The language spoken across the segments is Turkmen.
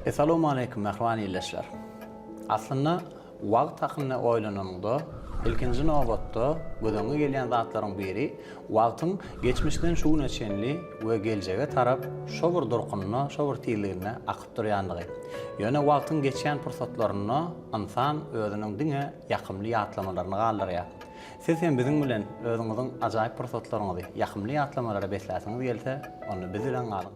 Assalamu alaykum mehman iyleşler. Aslında wagt hakkında oylananda ilkinci nöbetde gödöňe gelýän zatlaryň biri wagtyň geçmişden şu neçenli we geljege tarap şo bir durkunna, şo bir tiýligine akyp durýandygy. Ýöne wagtyň geçýän pursatlaryny insan özüniň diňe ýakymly ýatlamalaryny galdyrýar. Siz hem bizim bilen özüňiziň ajaýyp pursatlaryňy, ýakymly ýatlamalary besläsiňiz gelse, onu biz bilen galyň.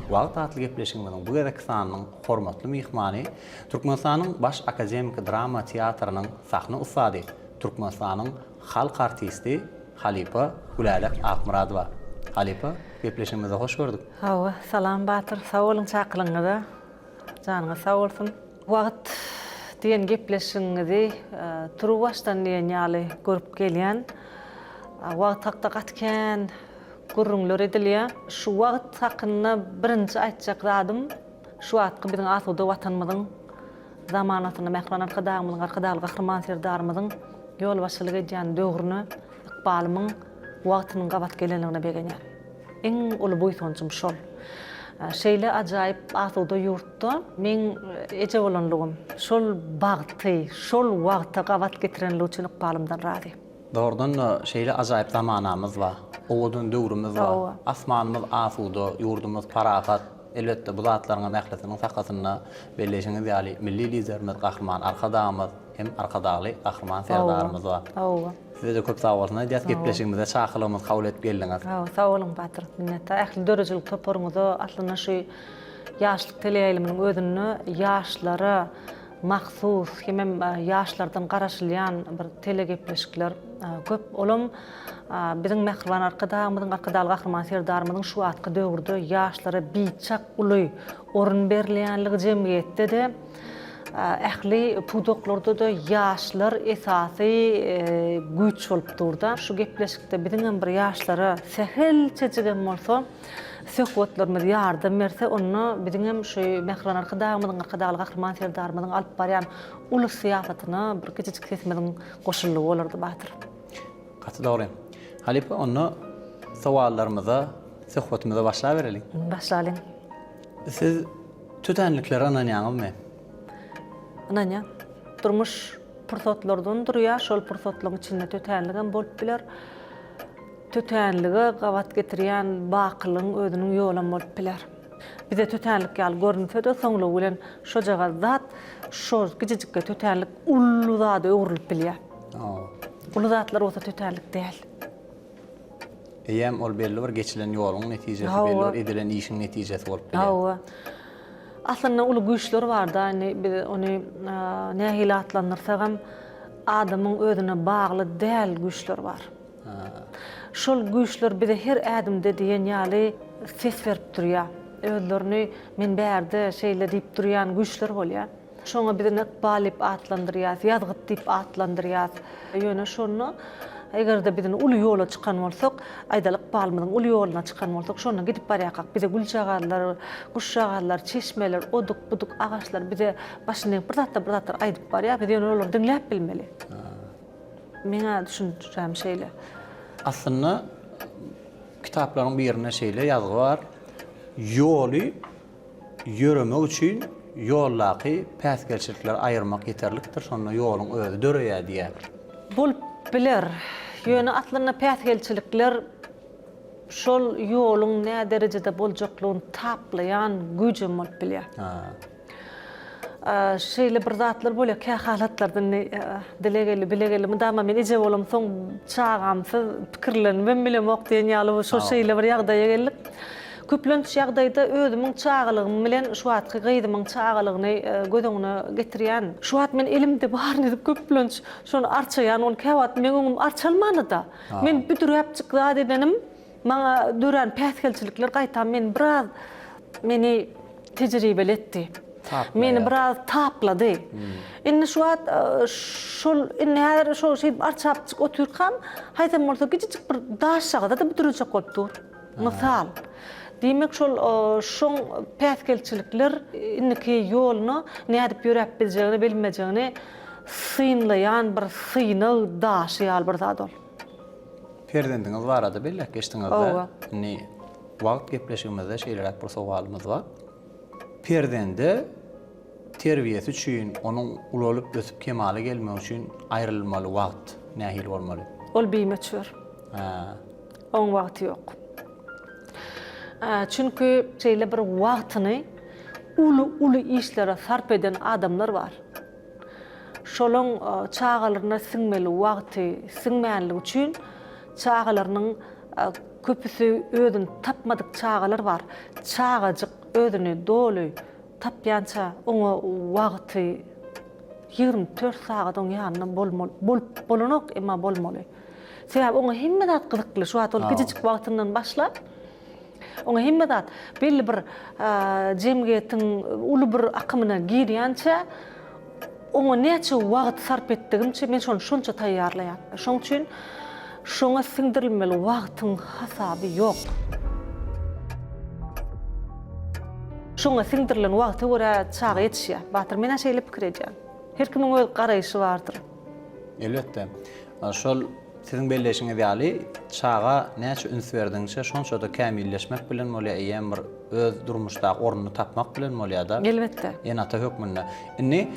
Wagt atly gepleşigimiň bu gerek sanynyň hormatly mehmany Türkmenistanyň baş akademik drama teatrynyň sahna ustady, Türkmenistanyň halk artisti Halipa Gulalak Akmuradowa. Halipa, gepleşigimize hoş gördük. Hawa, salam Batyr, sag bolun çakylyňyza. Janyňyz sag bolsun. Wagt diýen gepleşigiňizi turu başdan diýen ýaly görüp gelýän. Wagt hakda gatken gurrunlar edilýär. Şu wagt hakynda birinji aýtjak zadym, şu wagtky biziň asuda watanymyzyň zamanatyny mähran arkadagymyzyň arkadaly gahrman serdarymyzyň ýol başylyk edýän döwrüni ykbalymyň wagtynyň gabat gelenligine begenýär. Eň uly boýsunçym şol. Şeýle ajaýyp asuda ýurtda men eje bolanlygym şol bagty, şol wagta gabat getirenligi üçin ykbalymdan razy. Doğrudan şeýle ajaýyp zamanamyz bar. Owadyn döwrümüz bar. Asmanymyz asuda, ýurdumyz parahat. Elbetde bu zatlaryň mähletynyň sakatyna belleşiňiz ýaly milli liderimiz gahrman arkadagymyz hem arkadaly gahrman serdarymyz bar. Size de köp sag bolsun. Diýip gepleşigimizde çakylygymyz kabul edip geldiňiz. Sag bolun Batyr. Minnetda. Ähli dörejilik toparyňyzy aslynda şu ýaşlyk teleýiliminiň özüni ýaşlara mahsus hem ýaşlardan garaşylýan bir telegepleşikler köp olum biziň mähriban arkadagymyzyň arkadaly gahrman serdarymyzyň şu atky döwürde ýaşlara biçak uly orun berilýänligi jemgyýetde de ähli pudoklarda da ýaşlar esasy güç bolup durda. Şu gepleşikde biziň bir ýaşlara sehel çeçigen bolsa söhbetlerimiz ýardam berse, onu biziň şu mähriban arkadagymyzyň arkadaly gahrman serdarymyzyň alyp barýan uly syýasatyna bir kiçik sesimiň goşullygy bolardy Batyr. Gaty dogry. Halipa, onu sowallarymyza, söhbetimize başlap berelim. Başlalyň. Siz tütenlikleri ananýaňyzmy? Ananya, durmuş pursatlardan durýar, şol pursatlaryň içinde tötenligem bolup biler. Tötenligi gabat getirýän bakylyň özüniň ýolun bolup biler. Bize tötenlik ýaly görünse de soňlugy bilen şo jaga zat, şo gijikke tötenlik ullu zat öwrülip bilýär. Ulu zatlar olsa tötenlik däl. Eýem ol belli bir geçilen ýoluň netijesi, belli bir edilen işiň netijesi bolup bilýär. Aslında uly güýçler bar da, biz onu nähili atlandyrsagam adamyň özüne bagly däl güýçler bar. Şol güýçler bize her adamda diýen ýaly ses berip durýar. Özlerini men bärde şeýle diýip durýan güýçler bolýar. Şoňa bizi ykbalyp atlandyrýar, ýazgyt diýip atlandyrýar. Ýöne şonu egerde biziň uly ýola çykan bolsak, aýdalyk balmyň uly ýoluna çykan bolsak, şonu gidip barýakak. Bize gülçagarlar, guşşagarlar, çeşmeler, oduk buduk agaçlar bize başyny bir zatlar aýdyp barýar. Biz ýöne olary diňläp bilmeli. Meňe düşünýän şeýle. Aslında kitapların birine şeýle ýazgy bar. Ýoly ýöremek üçin ýollaky päsgelçilikler aýyrmak ýeterlikdir. Şonda ýoluň özü döreýär diýär. Bolup biler. Ýöne atlyna päsgelçilikler şol ýoluň nä derejede boljaklygyny taplayan güýjem bolup bilýär. Şeýle bir zatlar bolýar, kä halatlardan dilegeli, bilegeli, mudama men eje bolam soň çagamsyz pikirlenmem bilen okdaýan ýaly şo şeýle bir ýagdaýa geldik. Köplenç ýagdaýda özümiň çagylygym bilen şu atky gyýdymyň çagylygyny gödüňine getirýän. Şu at men elimde bar edip köplenç şonu arçaýan, ol käwat men öňüm arçalmany da. Men büdüräp çykda dedenim, maňa dören päsgelçilikler gaýta men biraz meni tejribeletdi. Meni biraz taplady. Indi şu at şol her şol şey arçap çyk oturkam, haýsam bolsa kiçik bir daş çagda da büdürjek bolupdy. Mysal demek şol şoň päsgelçilikler indiki ýoluna nädip ýörep biljeğini bilmejegini synlayan bir syny daşy ýaly bir zat ol. Perdendiniz var adı bellek geçtiňizde. Owa. Ni wagt gepleşigimizde şeýlerak bir sowalymyz var. Perdende terbiyesi üçin, onun ulolup ötüp kemale gelmek üçin ayrılmaly wagt nähil bolmaly? Ol biýmeçür. Ha. On wagty ýok. Çünkü şeýle bir wagtyny ulu işlere sarp eden adamlar var. Şolong çağalaryna siňmeli wagty siňmänligi üçin çağalarynyň köpüsü ödün tapmadyk çağalar var. Çağajyk ödüni dolu tapýança oňa wagty 24 saat oň ýanyna bolanok emma bolmaly. Sebäp oňa himmedat gyzykly şu wagt ol gijik wagtyndan başlap oňa himmedat belli bir jemgyýetiň uly bir akymyna girýänçe oňa näçe wagt sarp etdigimçe men şonu şonça taýýarlaýan. Şoň üçin şoňa siňdirilmeli wagtyň hasaby ýok. Şoňa siňdirilen wagty görä çağa ýetişýär. Batyr men şeýle pikir edýän. Her kimiň öz garaýşy bardyr. Elbetde. Şol sizin belleşiňiz ýaly çağa näçe üns berdiňçe şonça da kämilleşmek bilen bolýar, ýa bir öz durmuşdaky ornuny tapmak bilen bolýar da. Elbetde. Enata hökmünde. Inni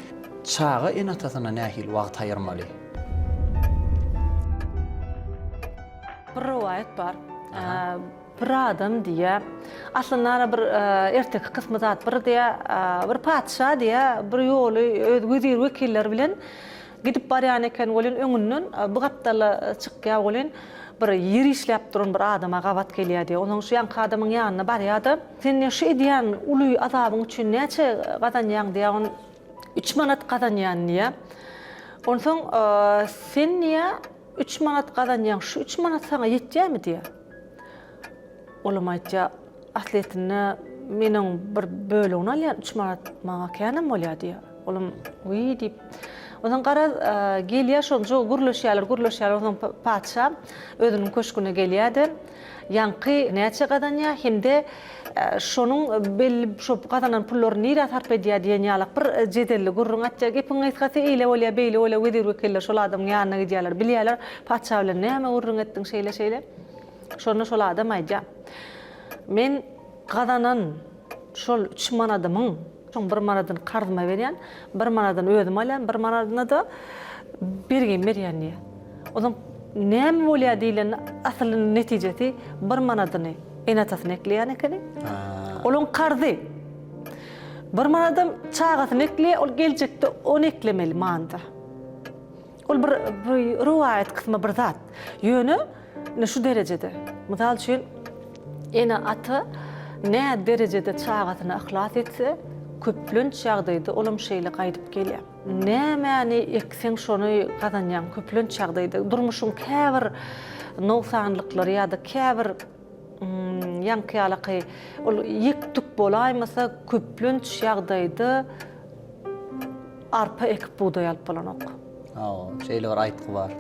çağa enatasyna nähil wagt aýyrmaly? Bir rivayet bar. Bir adam diye aslında bir ertek kısmı zat bir diye bir padşah diye bir ýoly wezir wekiller bilen gidip barýan eken bolan öňünden bu gapdala çykýar bolan bir ýer işläp duran bir adama gawat gelýärdi. Onuň şu ýanky adamyň ýanyna barýardy. Sen näşe edýän uly azabyň üçin näçe gadanýan diýen 3 manat gadanýan diýe. Onsoň sen niýe 3 manat gadanýan, şu 3 manat sana ýetýärmi diýe. Olam aýtja, atletini meniň bir bölegini alýan 3 manat maňa känem bolýar diýe. Olam uý diýip onuň gara gelýär şonço gurlaşýarlar onuň padşah özüniň köşküne gelýärdi. Ýanky näçe gadanýar hemde şonuň belli şo gadanan pullary nire sarp edýär diýen ýalak bir jedelli gurrun atja gepiň aýtgasy eýle bolýar, beýle bolýar, wezir wekiller şol adamyň ýanyna gidýärler. Bilýärler padşah bilen näme gurrun etdiň şeýle. Şonu şol adam aýdýar. Men gadanan şol 3 manadymyň şoň 1 manadyny kardyma berýän, 1 manadyny özüm alýan, 1 manadyny da bergen berýän diýe. Onuň näme bolýar diýilen asly netijesi 1 manadyny enatasyna ekleýän ekeni. Olon kardy. 1 manadym çağasyny ekleýär, ol geljekde onu eklemeli manda. Ol bir riwayet kısmı bir zat. Ýöne şu derecede. Mysal üçin ene aty ne derecede çağasyny ihlas etse, köplünç ýagdaýda olam şeýle gaýdyp gelýär. Nämäni ekseň şonu gadanýan köplünç ýagdaýda durmuşyň käbir noksanlyklary ýa-da käbir ýanky ýalaky ol ýekdük bolaýmasa köplünç ýagdaýda arpa ekip buğday alyp bolanok. Şeýle bir aýtgy bar.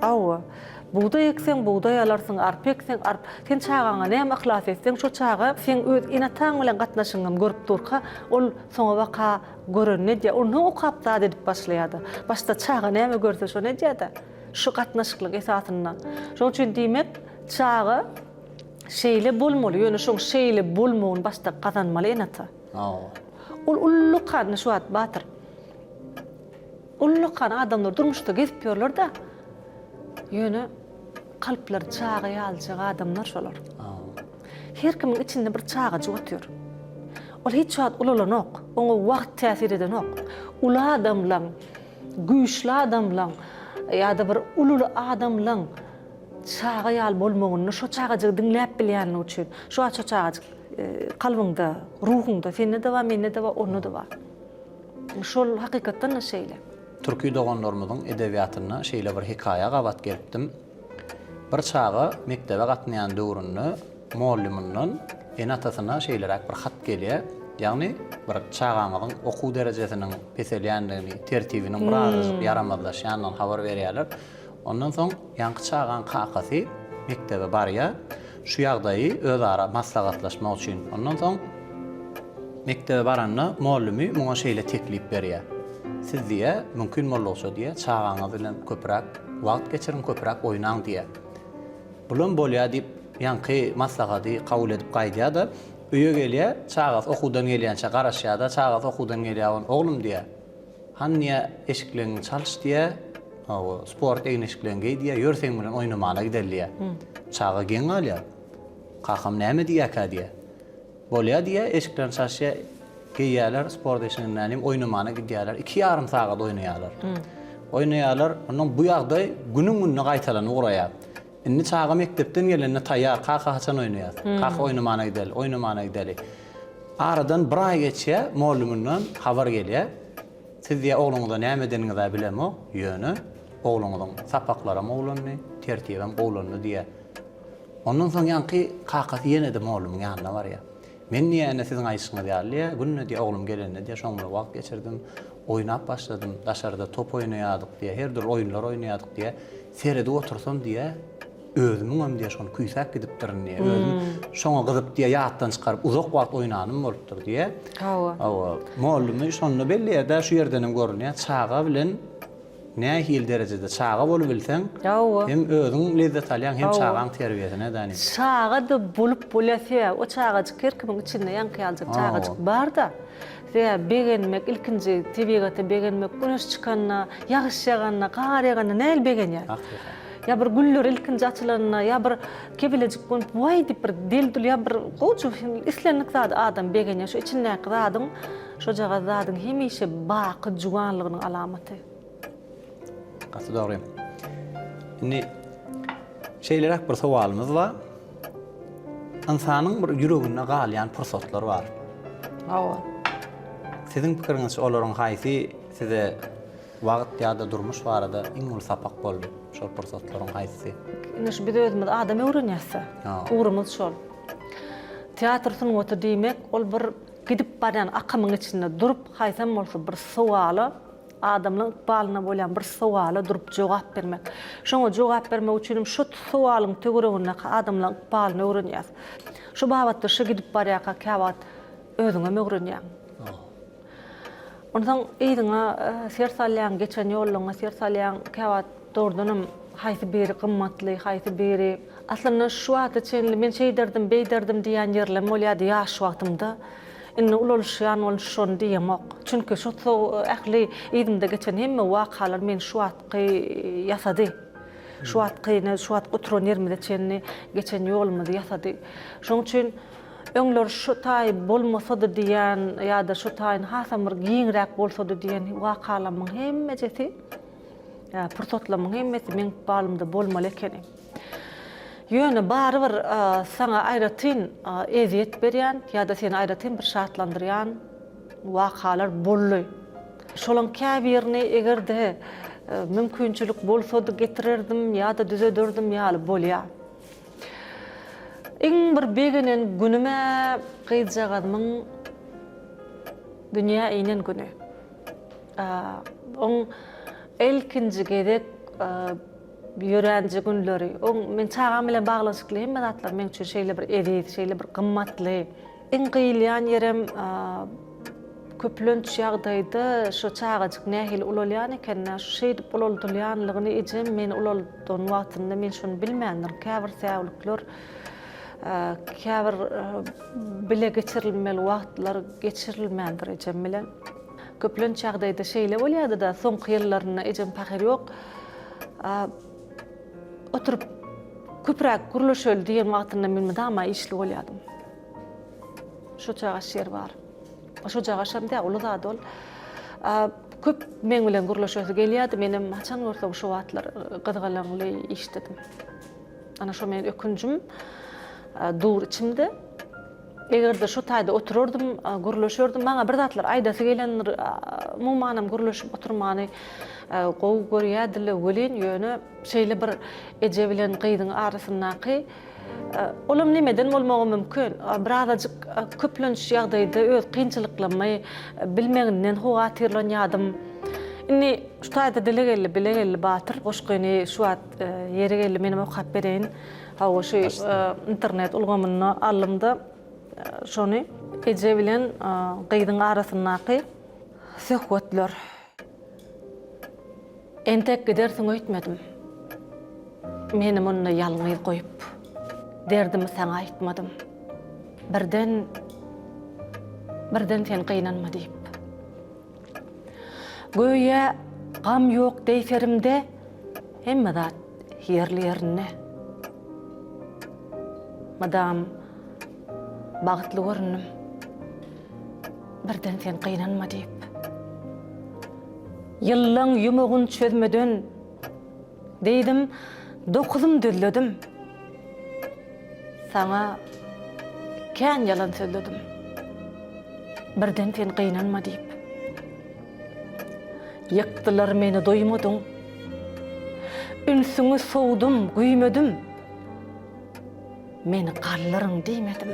Buğday ekseň buğday alarsyň, arpa ekseň arpa. Sen çağaňa näme ihlas etseň şo çağa sen öz enataň bilen gatnaşyňam görüp durka ol soňa waka görünne diýe. Onu okap zat edip başlaýardy. Başda çağa näme görse şo ne diýdi? Şu gatnaşyklyk esasyndan. Şoň üçin diýmek çağa şeýle bolmaly, ýöne şoň şeýle bolmagyny başda gazanmaly enata. Ol ullukan şu wagt batyr. Ullukan adamlar durmuşda gezip ýörler da. Ýöne kalplar çağa ýaljak adamlar şolar. Her kimiň içinde bir çağa ýokdur. Ol hiç wagt ulalanok, oňa wagt täsir edenok. Ula adamlaň, güýçli adamlaň ýa-da bir ulul adamlaň çağa ýal bolmagyny şo çağajy diňläp bilýän üçin, şo çağajy kalbyňda, ruhuňda sende de bar, mende de bar, onu da bar. Şol hakykatdan şeýle. Türkü doganlarymyzyň edebiýatyna şeýle bir hikaýa gawat gelipdim. Bir çağa mektebe gatnaýan döwründe mualliminiň enatasyna şeýlerak bir hat gelýär. Ýagny bir çağaňyň okuw derejesiniň peselýändigini, tertibiniň biraz yaramazlaşýanyny habar berýärler. Ondan soň ýanky çağaň kakasy mektebe barýar. Şu ýagdaýy özara maslahatlaşmak üçin. Ondan soň mektebe baranda muallimi muňa şeýle teklip berýär. Siz diye mümkün bolsa diye çağaňyz bilen köpürak wagt geçirin, köpürak oýnaň diye. Bulan bolýar diýip ýanky maslahaty kabul edip gaýdýar-da, öýe gelýär, çağas okudan gelýänçe garaşýar-da, çağas okudan gelýär, oglum diýär. Hanniýe eşiklerini çalış diýär, o sport egin eşiklerini geý diýär, ýörseň bilen oýnamana giderliýär. Çağa geň alýar. Kakam näme diýär diýär. Bolýar diýär, eşiklerini çalşýar, geýýärler, sport eşiginden oýnamana gidýärler. 2,5 saat oýnaýarlar. Oýnaýarlar, onuň bu ýagdaý günüň-gününe gaýtalan uğraýar. Inni çağa mektepden gelende taýýar, kaka haçan oýnaýar. Kaka oýnamana gideli, oýnamana gideli. Aradan bir ay geçýär, mollumyndan habar gelýär. Siz diýär ogluňyzda näme edeniňizi bilemi? Ýöne, ogluňyzyň sapaklara mogulany, tertibem gowlany diýär. Ondan soň ýanky kakasy ýene-de mollumyň ýanyna barýar. Men niýe ene siziň aýşyňyz ýaly, günne diýär oglum gelende diýär, şoňla wagt geçirdim, oýnap başladym, daşarda top oýnaýardyk diýär, her bir oýunlar oýnaýardyk diýär. Serede otursam diýär, özümün diýär şonu küýsäk gidip diýär. Özüm şoňa gyzyp diýär ýatdan çykaryp uzak wagt oýnanym bolupdyr diýär. Hawa. Mollum şonu belli ýerde şu ýerdenim görünýär, çağa bilen nähil derejede çağa bolup bilseň, hem özüň lezzet alýan, hem çağaň terbiýesine dany. Çağa da bolup bolýar, o çağajyk herkimin içinde ýankyaljyk çağajyk bar da. Veya begenmek, ilkinji tebigata begenmek, güneş çıkanna, ýagyş ýaganna, gar ýaganna näil begenýär. Ya bir güller ilkinji açylanna, ya bir kebelecik gün vay diýip bir deldil, ya bir gowy islenlik zat adam begenýär. Şu içindäki zadyň, şu jaga zadyň hemişe baky juwanlygynyň alamaty. Gasy dogry. Indi şeýlerek bir sowalymyz bar. İnsanyň bir ýüregine galýan pursatlar bar. Hawa. Siziň pikiriňiz olaryň haýsy size wagt ýa-da durmuş barada iň ul sapak boldy? Şol pursatlaryň haýsy? Ine şu bir özümiz adam öwrenýärse, ugrumyz şol. Teatr sunuwaty diýmek, ol bir gidip barýan akymyň içinde durup haýsam bolsa bir sowaly adamlyň ykbalyna bolýan bir sowaly durup jogap bermek. Şoňa jogap bermek üçin şu sowalyň töweregine adamlyň ykbalyny öwrenýär. Şu babatda şu gidip barýaka käwat özüňe öwrenýär. Ondan eýdiňe ser salýan geçen ýolluňa ser salýan käwat dordunum haýsy biri gymmatly, haýsy biri aslında şu wagt içinde men şeýderdim, beýderdim diýen ýerler bolýardy ýaş wagtymda. Inni ululşýan ol şon diýemek. Çünki şu ähli eýdimde geçen hemme wakalar men şu wagtky ýasady. Şu wagtkyny, şu wagt oturan ýermide geçen ýolumyzy ýasady. Şoň üçin öňler şu taý bolmasady diýen ýa-da şu taýyn hasam bir giňrek bolsady diýen wakalamyň hemmejesi pursatlamyň hemmesi men balymda bolmaly ekeni. Ýöne bary bir saňa aýratyn eziyet berýän ýa-da seni aýratyn bir şartlandyrýan wakalar bolly. Şolaň käbirini egerde mümkinçilik bolsady getirirdim ýa-da düzedirdim ýaly bolýar. Iň bir begenen günüme gyýjagadymyň dünýä inen güni. Oň elkinji gedek ýörenji günleri, oň men çağam bilen baglanşykly hemme zatlar men üçin şeýle bir edit, şeýle bir gymmatly. Iň gyýylýan ýerem köplenç ýagdaýda şu çağajyk nähili ulalýan eken, şu şeýdip ulaldylanlygyny ejem men ulaldan wagtynda men şonu bilmändir. Käbir säwlikler käbir bile geçirilmeli wagtlar geçirilmändir ejem bilen. Köplenç ýagdaýda şeýle bolýardy da soňky ýyllaryna ejem pahyr ýok. Oturup köpräk gurulşöl diýen wagtynda men dama işli bolýardym. Şu çağa şer bar. Şu çağa şamda uly zat ol. Köp men bilen gurulşöl gelýärdi, menim haçan görsem şu wagtlar gyzgalanly işdedim. Ana şu men ökünjüm dur içimde. Egerde şu taýda otururdym, gurulşördüm, maňa bir zatlar aýdasy gelenler, mumanam gurulşyp oturmany gowy görýärdiler, welin ýöne şeýle bir eje bilen gyýdyň arasyndaky olam nimeden bolmagy mümkin. Birazajyk köplenç ýagdaýda öz kynçylyklary bilmeginden howatirlanýardym. Inni şu taýda bilegelli batyr goşgyny şu wagt ýere geldi menim okap bereýin. Hawa şu internet ulgamyny alymda şonu eje bilen gyýdyň arasyndaky söhbetler entek gidersiň öýtmedim. menim onunla yalňyz goýup derdimi sana aýtmadym. Birden sen gynanma diýip. Göýe gam ýok deýserimde hemme zat yerli ýerine. Madam bagtly görünüm. Birden sen gynanma diýip. Yıllan yumagun çözmeden deydim, 9'um dölledim. Sana kän yalan söyledim. Birden sen gynanma diýip. Ýykdylar meni doýmadyň. Ünsüňi sowdum, güýmedim. Meni gallaryň diýmedim.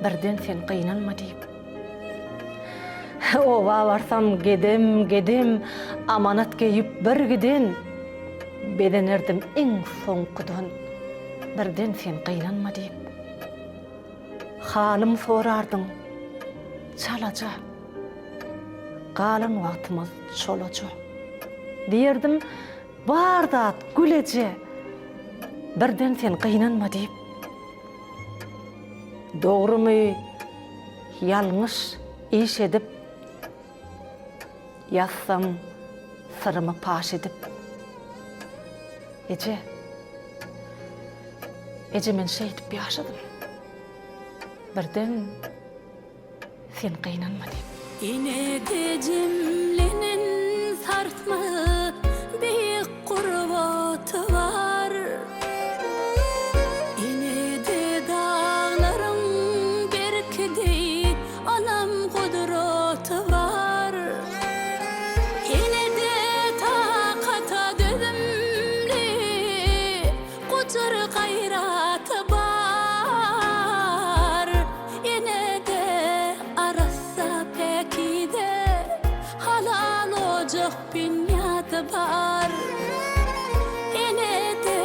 Birden sen gynanma diýip. Ova varsam gedem, amanat geyip bir giden. Bedenerdim iň soňkudan. Birden sen gynanma diýip. Halym sorardyň, çalaja. Galan wagtymyz çolaja. Diýerdim, bardat güleje. Birden sen gynanma diýip. Dogrymy, ýalňyş iş edip yazsam sırrımı paş edip. Ece men şey edip yaşadım. Birden sen gynanma diýip. Yine de cemlenin sartma bir kurbatı var. Yine de dağların berki değil anam kudratı var. Yine de takata dözümlü kucur gayratı var. Yine de arasa peki de halal ocak bünyatı var. Yine de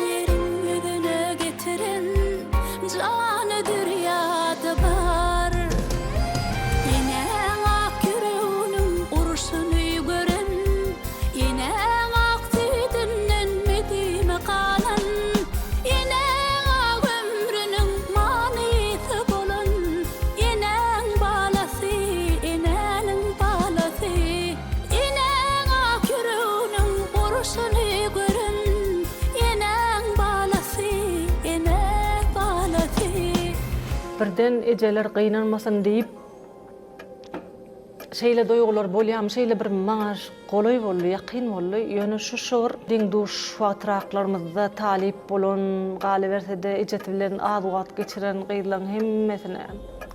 yerin yüzüne getiren canı dünyada var. Yine ak yüreğinin urşunu gören, yine ak tüydünden medime kalan, yine ak ömrünün manisi bolan, yine balası, inenin balası, yine ak yüreğinin urşunu gören, yine balası, ine balası. Birden ejeler gynanmasyn diýip şeýle doýgular bolýam, şeýle bir maňa golay boldy, ýakyn boldy. Ýöne şu şor diň duş watraklarymyzda talip bolan, galy bersede ejet bilen az wagt geçiren gyýlan hemmesine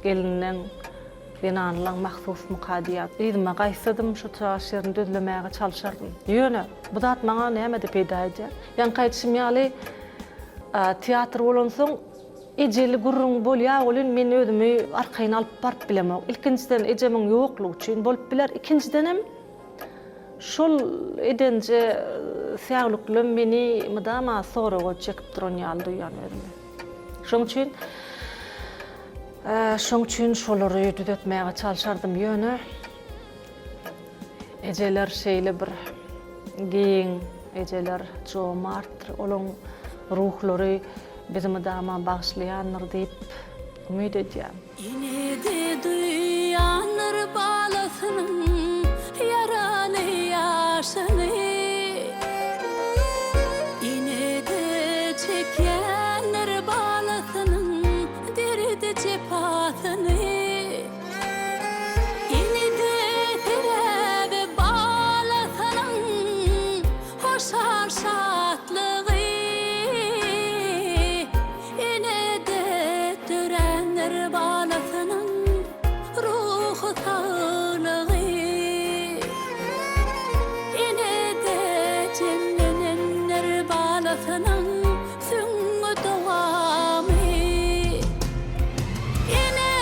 gelinden binanlaň mahsus mukadiyat. Ýygyma gaýsadym şu çaşyryny dözlemäge çalşardym. Ýöne bu zat maňa näme de peýda edýär? Ýani gaýtşym ýaly teatr bolan soň ejeli gurrun bolýar bolan men özümi arkaýyn alyp baryp bilemok. Ilkinjiden ejemiň ýoklugy üçin bolup biler. Ikinjiden hem şol edenje säglükle meni mydama soraga çekip duran ýaly duýan özümi. Şoň üçin şolary düzetmäge çalşardym ýöne. Ejeler şeýle bir giň, ejeler jomartdyr, olaň ruhlary bizim dama bağışlayanlar deyip ümit edýär. Yine de duyanır balasının yaralı yaşını. Yine de çekenler balasının derdi cepasını. Yine de terebe balasının hoşar şatlığı. Balasının ruhu sağlığı. Yine de cemlenenler balasının sünnü doğamı. Yine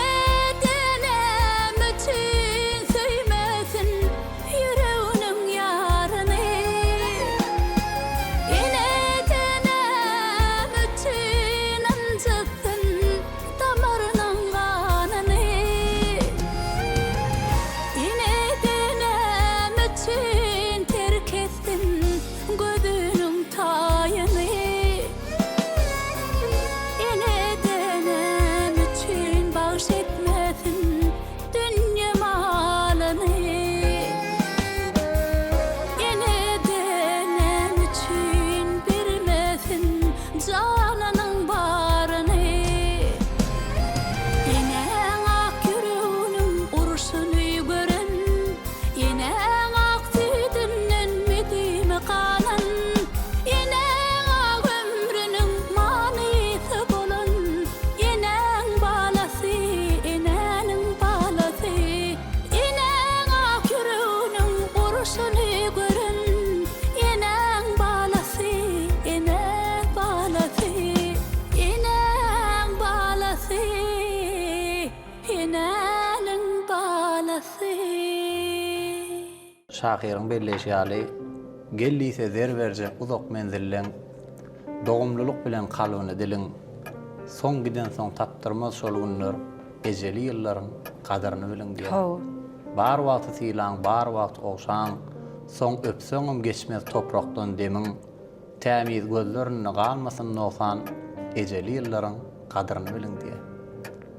şahyryň belleşýäli gellise zer berje uzak menzillen dogumluluk bilen kalyny diliň soň giden soň tapdyrmaz şol günler ejeli ýyllaryň kadaryny bilen diýär. Hawa. Bar wagt sylaň, bar wagt ogşaň, soň öpseňim geçmez toprakdan demiň, tämiz gözlerini galmasyn nosan ejeli ýyllaryň kadaryny bilen diýär.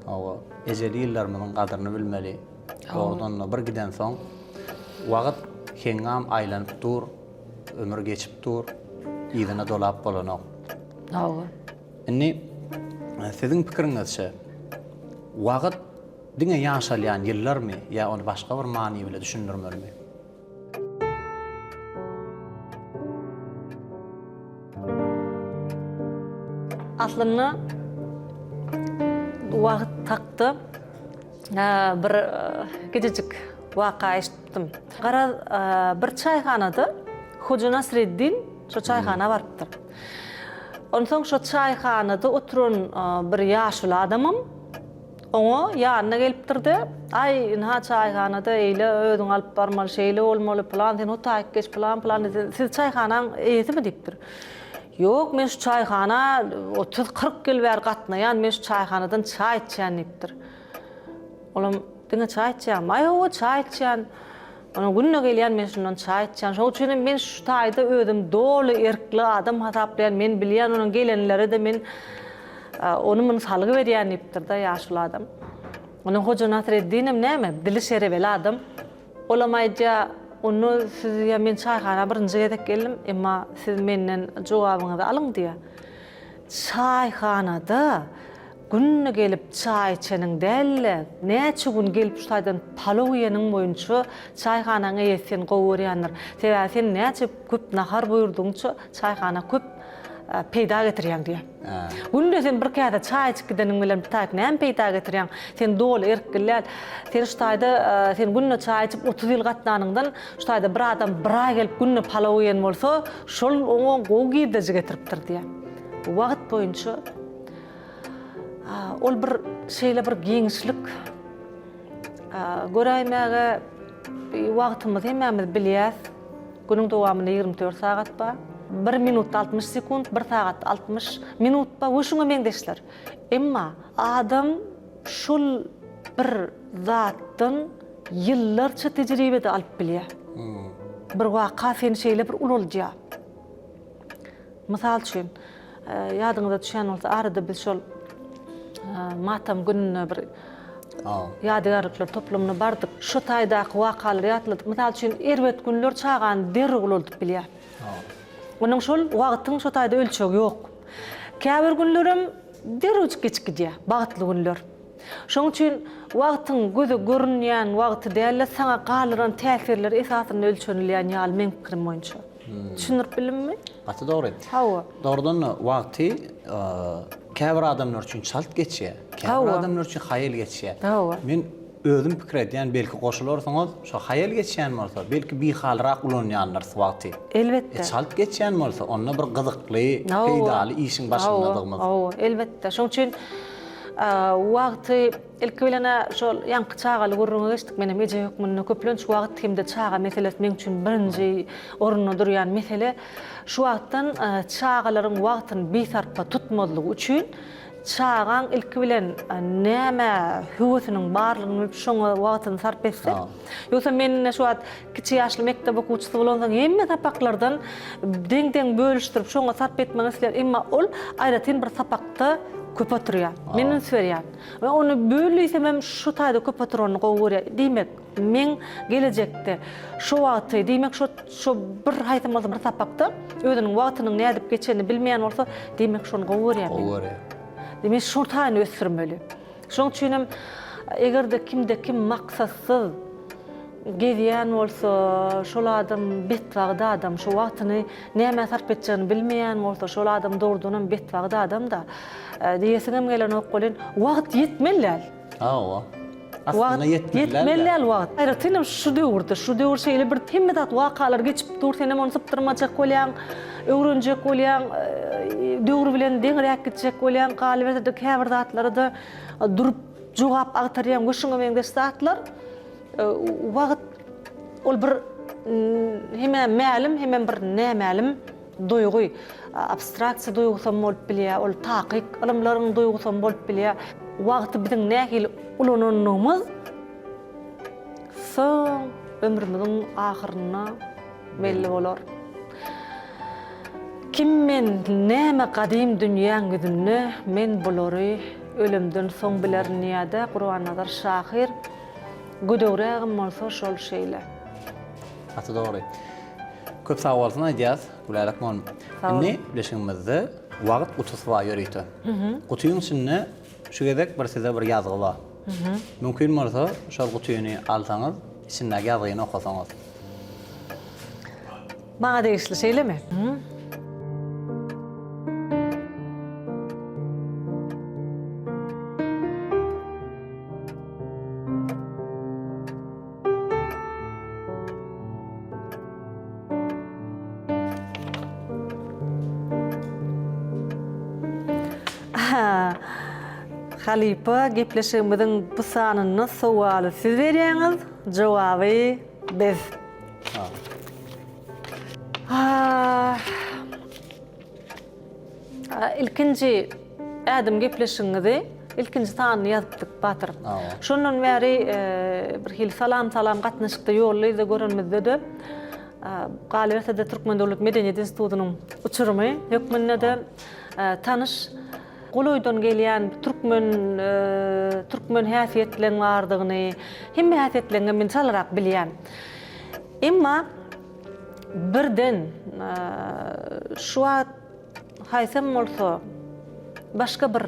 Hawa, ejeli ýyllarymyň kadaryny bilmeli. Oradan bir giden soň wagt hengam aýlanyp dur, ömür geçip dur, ýygyna dolap bolanok. Hawa. Inni siziň pikiriňizçe wagt diňe ýaşalýan ýyllarmy ýa onu başga bir many bilen düşündirmelimi? Aslında wagt taktı bir gececik waka eşitdim. Gara bir çayxanada Hoca Nasreddin şu çayxana barıpdyr. Ondan şu çayxanada oturan bir ýaşly adamym oňa ýanyna gelipdirdi. Ay, inha çayxanada eýle ödüň alyp barmaly, şeýle bolmaly, plan, sen otaýyp geç plan, siz çayxanaň eýetimi diýipdir. Yok, men şu çayxana 30-40 ýyl bäri gatnaýan, men şu çayxanadan çay içýän diýipdir. Olam, diňe çay içýän, ay o çay içýän. Ona günne gelýän men şundan çay içýän. Şol üçin men şu taýda ödüm dolu erkli adam hasaplaýan, men bilýän onuň gelenleri de men onu mysalygy berýän diýipdir da ýaşly adam. Onuň Hoca Nasreddinim näme? Dili şerebeli adam. Olamayja onu siz ya men çayxana birinji gedek geldim, emma siz menden jogabyňyzy alyň diýär. Çayxanada günne gelip çay içeniň dälle, näçe gün gelip şu taýdan palaw ýeňiň boýunça çayxanaň eýesen gowurýandyr. Sen näçe köp nahar buyurdyňça çayxana köp peýda getirýän diýär. Günde sen bir käde çay içip gideniň bilen bir taýp näme peýda getirýän? Sen dol erkekler, sen şu taýda sen günne çay içip 30 ýyl gatnanyňdan şu taýda bir adam bir ay gelip günne palaw ýen bolsa, şol oňa gowy giydirji getiripdir diýär. Wagt boýunça ol bir şeýle bir giňişlik göräýmäge wagtymyz hemmemiz bilýäs. Günüň dowamyny 24 sagat ba, 1 minut 60 sekund, 1 sagat 60 minut ba, oşuňa meňdeşler. Emma adam şol bir zatdan ýyllarça tejribede alyp bilýär. Bir waka sen şeýle bir ululja. Mysal üçin, ýadyňyza düşen bolsa arada biz şol matam gününe bir ýadygarlyklar toplumuna bardyk. Şu taýdaky wakalary ýatladyk. Mysal üçin erbet günler çagan derri ululdyp bilýär. Onuň şol wagtyň şu taýda ölçegi ýok. Käbir günlerim derri geçip gidýär, bagtly günler. Şoň üçin wagtyň göze görünýän wagty däl, saňa galyran täsirler esasyny ölçenilýän ýaly men pikirim boýunça. Düşünürip bilimmi? Ata dogry. Hawa. Doğrudan wagty käbir adamlar üçin çalt geçýär. Käbir adamlar üçin haýal geçýär. Men özüm pikir edýän belki goşularsaňyz şu haýal geçýän bolsa, belki bir halrak ulanýanlar wagty. Elbetde. Çalt geçýän bolsa, onda bir gyzykly, peýdaly işiň başyndadygymy. Hawa, elbetde. Şoň üçin wagty ilki bilene şol ýanky çagaly gurruna geçdik. Menem eje hökmünde köplenç wagt hemde çaga meselesi men üçin birinji orunda durýan mesele. Şu wagtdan çagalaryň wagtyny beýsarpa tutmadylygy üçin çagan ilki bilen näme höwesiniň barlygyny şoňa wagtyny sarp etse. Ýoksa men şu wagt kiçi ýaşly mektep okuwçysy bolansaň hemme tapaklardan deň bölüşdirip şoňa sarp etmek isler, emma ol aýratyn bir sapakda köp oturýar. Meniň söýýän. Ve onu bölüýsem hem şu taýda köp oturanyny gowurýar. Diýmek, men gelecekde şu wagty, diýmek şu bir haýtym bolsa bir sapakda özüniň wagtynyň nädip geçeni bilmeýän bolsa, diýmek şonu gowurýar. Demek şu taýny ösürmeli. Şoň üçin hem egerde kim maksatsyz gezýän bolsa, şol adam betwagda adam, şu wagtyny näme sarp etjegini bilmeýän bolsa, şol adam dogrudan betwagda adam da diýesigem gelen okgolen wagt ýetmelläl. Hawa. Aslında yetmelläl wagt. Aýratynam şu döwür şeýle bir temmedat wakalar geçip dur, senem onu sypdyrmajak bolýan, öwrenjek bolýan, döwür bilen deňrek gitjek bolýan, galibede käbir zatlary da durup jogap agtarýan goşuňa meňdeş zatlar. Wagt ol bir hemen mälim, hemen bir nämälim duygu, abstraksiya duygusam bolup bilýär, ol takyk alymlaryň duygusam bolup bilýär. Wagty biziň nähili ulananymyz soň ömrümizin ahyryna belli bolar. Kim men näme gadim dünýäň güdünni men bulary ölümden soň bilerin ýa-da Qur'an-Nazar şahir güdöwrägim bolsa şol şeýle. Atı doğru. Köp sağ olsun aýdýas, gülälik bolun. Ne bileşiňizde wagt utusy var ýörýti. Gutyň içinde şu gedek bir size bir ýazgy bar. Mümkin bolsa şol gutyny alsaňyz, içindäki ýazgyny okasaňyz. Bana degişli şeýlemi? Halipa gepleşigimiziň bu sanyny sowaly siz berýäňiz, jogaby biz. İlkinci ädim gepleşiňizi ilkinji sanyny ýazypdyk Batyr. Şondan bäri bir hil salam gatnaşykda ýollayda görenmizde de Galibiyetde Türkmen Dowlat Medeniýet Institutynyň uçurumy hökmünde de tanış Goloýdan gelýän Türkmen häsiýetleriniň bardygyny, hemme häsiýetlerini men çalarak bilýän. Emma birden şu wagt haýsam bolsa başga bir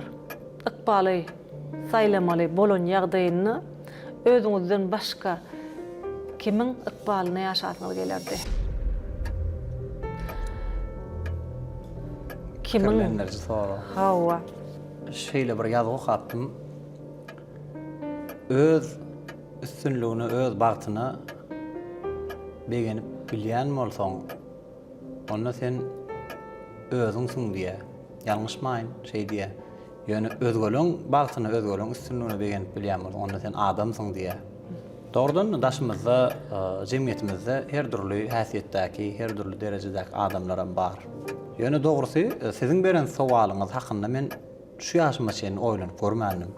ykbaly saýlamaly bolan ýagdaýyny özüňizden başga kimin ykbalyna ýaşatmaly gelerdi? Kimin enerji soru. Hawa. Şeýle bir ýazgy okapdym. Öz üstünlüğünü, öz bagtyny begenip bilýän bolsaň, onda sen özüňsiň diýe. Ýalňyşmaýyn şeý diýe. Ýöne özgöleň bagtyny, özgöleň üstünlüğünü begenip bilýän bolsaň, onda sen adamsyň diýe. Doğrudan daşymyzda, jemgyýetimizde her türlü häsiýetdäki, her türlü derejedäki adamlar bar. Ýöne dogrusy, siziň beren sowalyňyz hakynda men şu ýaşyma çenli oýlanyp görmädim.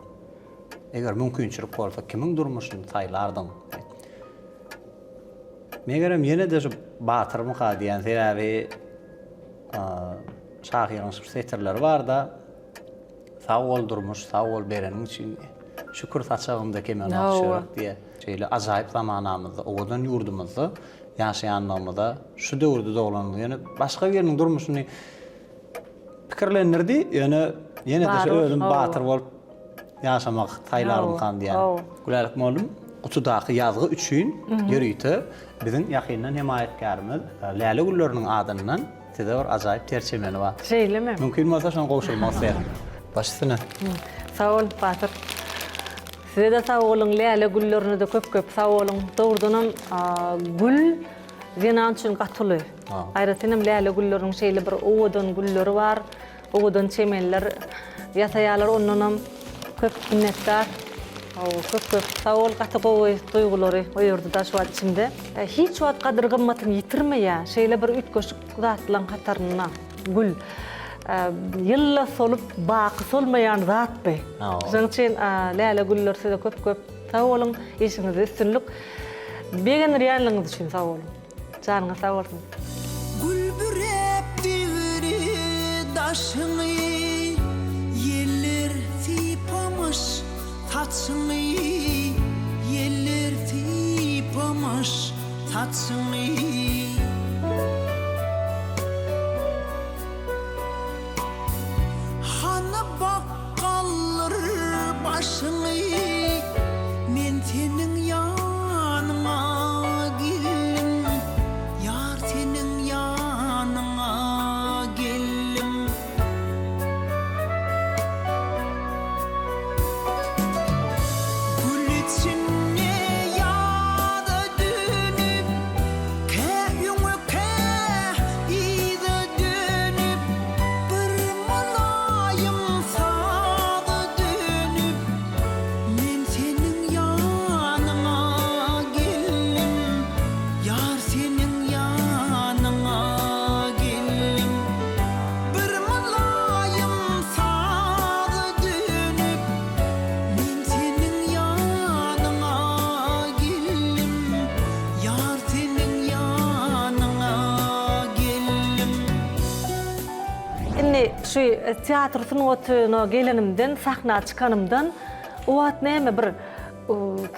Eger mümkinçilik bolsa kimiň durmuşyny saýlardyň? Megerem ýene de Batyr Muka diýen seräbi şahyryň şeýterleri bar da sağ ol durmuş, sağ ol bereniň üçin şükür saçagymda kemen okşarak diye şeýle ajaýyp zamanamyzda, owadan ýurdumyzda ýaşaýanlygymyzda şu döwürde doglandy. Ýöne başga biriniň durmuşyny pikirlenirdi, ýöne ýene de özüm Batyr bolup ýaşamak taýlarym kan diýen. Gülälik bolum. Utudaky ýazgy üçin ýörýti biziň ýakyndan himayetkarymyz Läle Gülleriniň adyndan size bir ajaýyp terçemeni bar. Şeýlemi? Mümkin bolsa şoň gowşulmak istedim. Başysyna. Sağ ol Batyr. Size de sağ olun, Läle Güllerini de köp sağ olun. Doğrudan gül zenan üçin gatyly. Aýratynam Läle Gülleriniň şeýle bir owadan gülleri bar, owadan çemenler ýasaýarlar ondan köp minnetdar. Köp sağ ol, gatygowy duýgulary oýurdy da şu wagt içinde. Hiç wagt gadyr gymmatyny ýitirmeýär. Şeýle bir ütköşük zatlaryň kataryna gül. Yılla solup baky solmayan zat be. Şoň üçin Läle Güller size köp sağ olun, işiňizde üstünlük. Begen ýanlygyňyz üçin sağ olun. Janyňyz sağ bolsun. Gülbürep diri daşyny yeller tipamış taçyny yeller tipamış taçyny başyny men seniň ýanyňa geldim, ýar seniň ýanyňa geldim. Gül içinde ýada dönüp, käh şu teatr sınıfına gelenimden, sahna çıkanımdan o at näme bir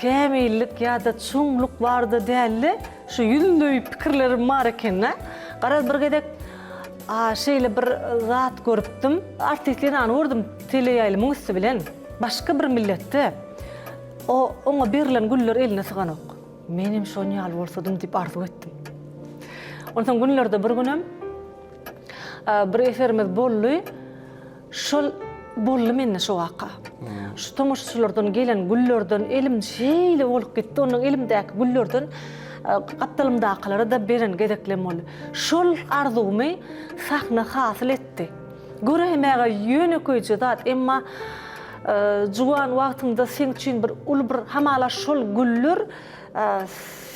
kämillik ya da çoňluk bardy däli şu ýündöý pikirlerim bar eken. Garaz bir gedek şeýle bir zat görüpdim. Artistlerini anurdum teleýaýlymyň üstü bilen. Başga bir milletde. Oňa berilen güller eline syganok. Menim şoň ýaly bolsadym diýip arzu etdim. Ondan günlerde bir günem bir eferimiz bolly. Şol bolly menne şu waka. Şu tomoşçulardan gelen güllerden elim şeýle bolup gitdi. Onuň elimdäki güllerden gapdalymdakylara da beren gedeklem boldy. Şol arzumy sahna hasyl etdi. Göremäge ýöneköýçi zat, emma juwan wagtynda sen üçin bir ul bir hamala şol güller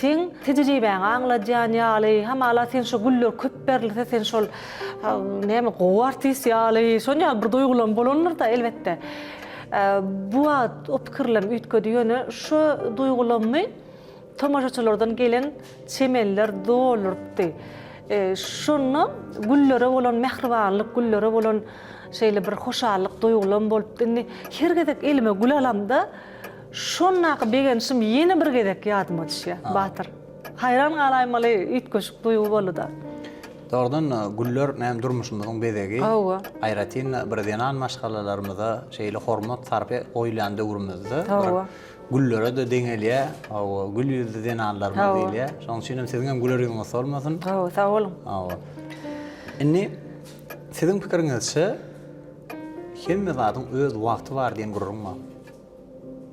sen tejribeň aňlajan ýaly, hamala sen şu güller köp berilse sen şol näme gowartys ýaly, şoňa bir duýgulan bolanlar da elbetde. Bu o pikirlem üýtgedi ýöne şu duýgulamy tomoşaçylardan gelen çemeller dolurdy. Şonu güllere bolan mehribanlyk, güllere bolan şeýle bir hoşallyk duýgulan bolup, her gedek elime gül alamda şonnaky begenşim ýene bir gedek ýadyma düşýär. Batyr. Hayran galaýmaly üýtgeşik duýgu boldy. Doğrudan güller näme durmuşymyzyň bedegi. Aýratyn bir denan maşgalalarymyza şeýle hormat sarpy oýlandy urmuzdy. Güllere de deňelýär, gül ýüzli denanlarymyz diýilýär. Şoň üçin siziň hem gülleriňiz bolmasyn. Sag bolun. Inni siziň pikiriňizçe hemme zatyň öz wagty bar diýen gururmy?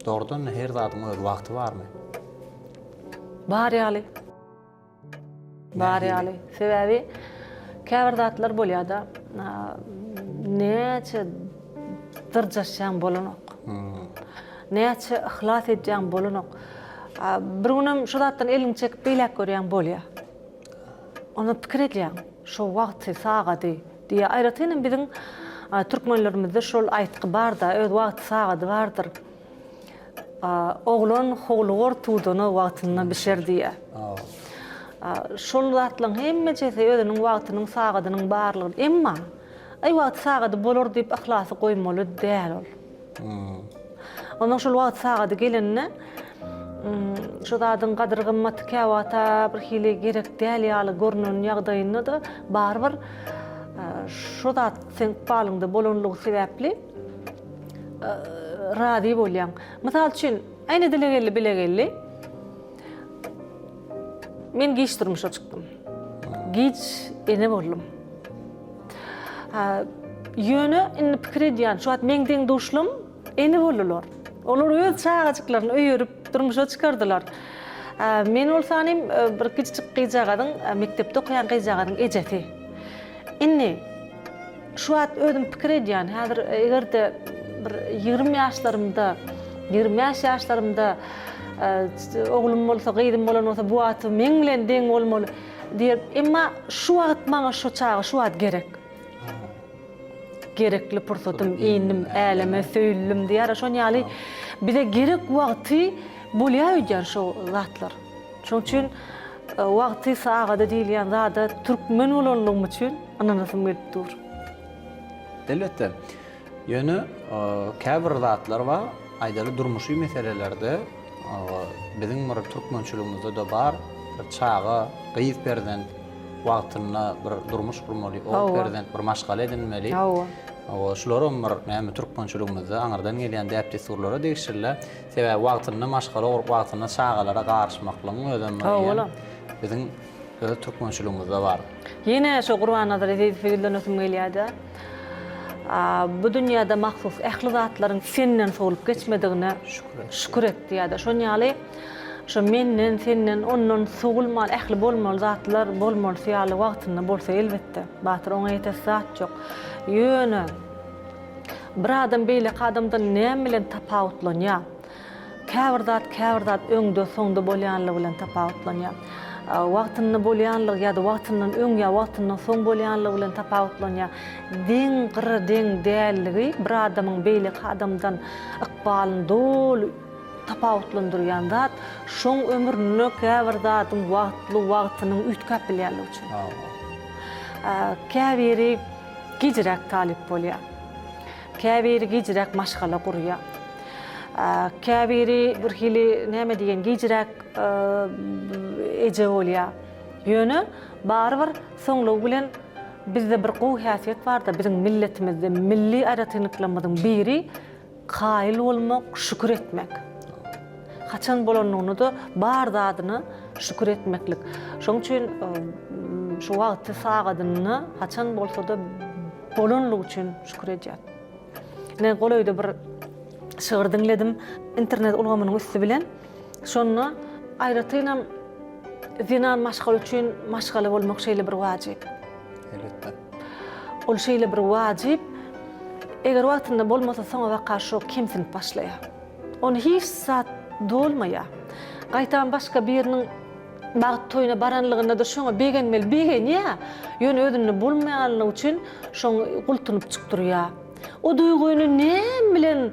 Doğrudan her zatyň öz wagty barmy? Bar ýaly. Bar ýaly. Sebebi käbir zatlar bolýar da näçe dyrjaşýan bolanok. Näçe ihlas edýän bolanok. Bir günem şu zatdan eliň çekip beýlek görýän bolýar. Onu pikir edýän, şu wagty sagady diýe aýratynam biziň türkmenlerimizde şol aýtgy bar da, öz wagty sagady bardyr. Oglan howlugar tuğdana wagtyna bişer diýe. Şol zatlaryň hemmejesi özüniň wagtynyň sagadynyň barlygy. Emma ay wagty sagady bolar diýip ihlasy goýmaly däl ol. Ondan şol wagty sagady gelenne şu zadyň gadyr gymmaty käwata bir hili gerek däl ýaly görünen ýagdaýyny da barbyr şu zat sen palynda bolanlygy sebäpli rady bolýan. Mysal üçin aýna dilegelli bilegelli men giç durmuşa çykdym. Giç ene boldum. Ýöne indi pikir edýän şu at meňden duşlum ene boldular. Olar öz çağaçyklaryny öýürüp durmuşa çykardylar. Men bolsanym bir kiçik gyjagadyň mektepde okuyan gyjagadyň ejeti. Inni şu at özüm pikir edýän häzir egerde bir 20 ýaşlarymda oglum bolsa, gyýdym bolan bolsa bu aty meň bilen deň bolmaly diýip, emma şu wagt maňa şu çagy, şu wagt gerek. Gerekli pursatym inim, äleme, söýülim diýär. Şoň ýaly bize gerek wagty bolýar şu zatlar. Şoň üçin wagty sagada diýilýän zada türkmen bolanlygym üçin ananasym gelip dur. Elbetde. Ýöne käbir zatlar bar, aýdaly durmuşy meselelerde biziň bir türkmençiligimizde de bar, bir çağa, gyýyp berden wagtyna bir durmuş kurmaly, o berden bir maşgala edilmeli. Şolaram bir näme türkmençiligimizde aňardan gelýän däpde surlara degişirler. Sebäbi wagtyna maşgala, wagtyna çağalara garşmaklygyň ödenmeli. Biziň öz türkmençiligimizde bar. Ýene şu Gurban Nazar Eziýewiň ösüm gelýärdi. Bu dünyada mahsus ähli zatlaryň senden solup geçmedigine şükür etdi ýa-da şoň ýaly şu menden, senden, ondan sugulmaly, ähli bolmaly zatlar bolmaly ýaly wagtyna bolsa elbetde. Batyr oňa ýetes zat ýok. Ýöne bir adam beýle adamdan näme bilen tapawutlanýar? Käbir zat öňde soňda bolýanlygy bilen tapawutlanýar. Wagtyny bolýanlygy ýa-da wagtyndan öň ýa wagtyndan soň bolýanlygy bilen tapawutlanýar. Deň gyry deň dälligi bir adamyň beýle adamdan ykbalyny dolu tapawutlandyrýan zat, şoň ömrüne käbir zatyň wagtynyň üýtgäp bilýärligi üçin. Käbiri gijirek talip bolýar. Käbiri gijirek maşgala gurýar. Käbiri bir hili näme diýen gijirek eje bolýar. Ýöne barbyr soňlugy bilen bizde bir gowy häsiýet bar da biziň milletimizde milli aýratynlyklarymyzyň biri kail bolmak, şükür etmek. Kaçan bolanyny da bar zadyna şükür etmeklik. Şoň üçin şu wagtda sagadyny kaçan bolsa da bolanlyk üçin şükür edýär. Ne golaýda bir şiir dinledim internet ulgamynyň üstü bilen. Şonu aýratynam zinan maşgal üçin maşgala bolmak şeýle bir wajyp. Elbetde. Ol şeýle bir wajyp. Eger wagtynda bolmasa soňa waka şo kimsin başlaýar. Onu hiç saat dolmaýar. Gaýtan başga biriniň bagyt toýuna baranlygyna da şoňa begenmel begenýär. Ýöne özüni bulmaýanlygy üçin şoň gultunyp çykdyrýar. O duýguny ne bilen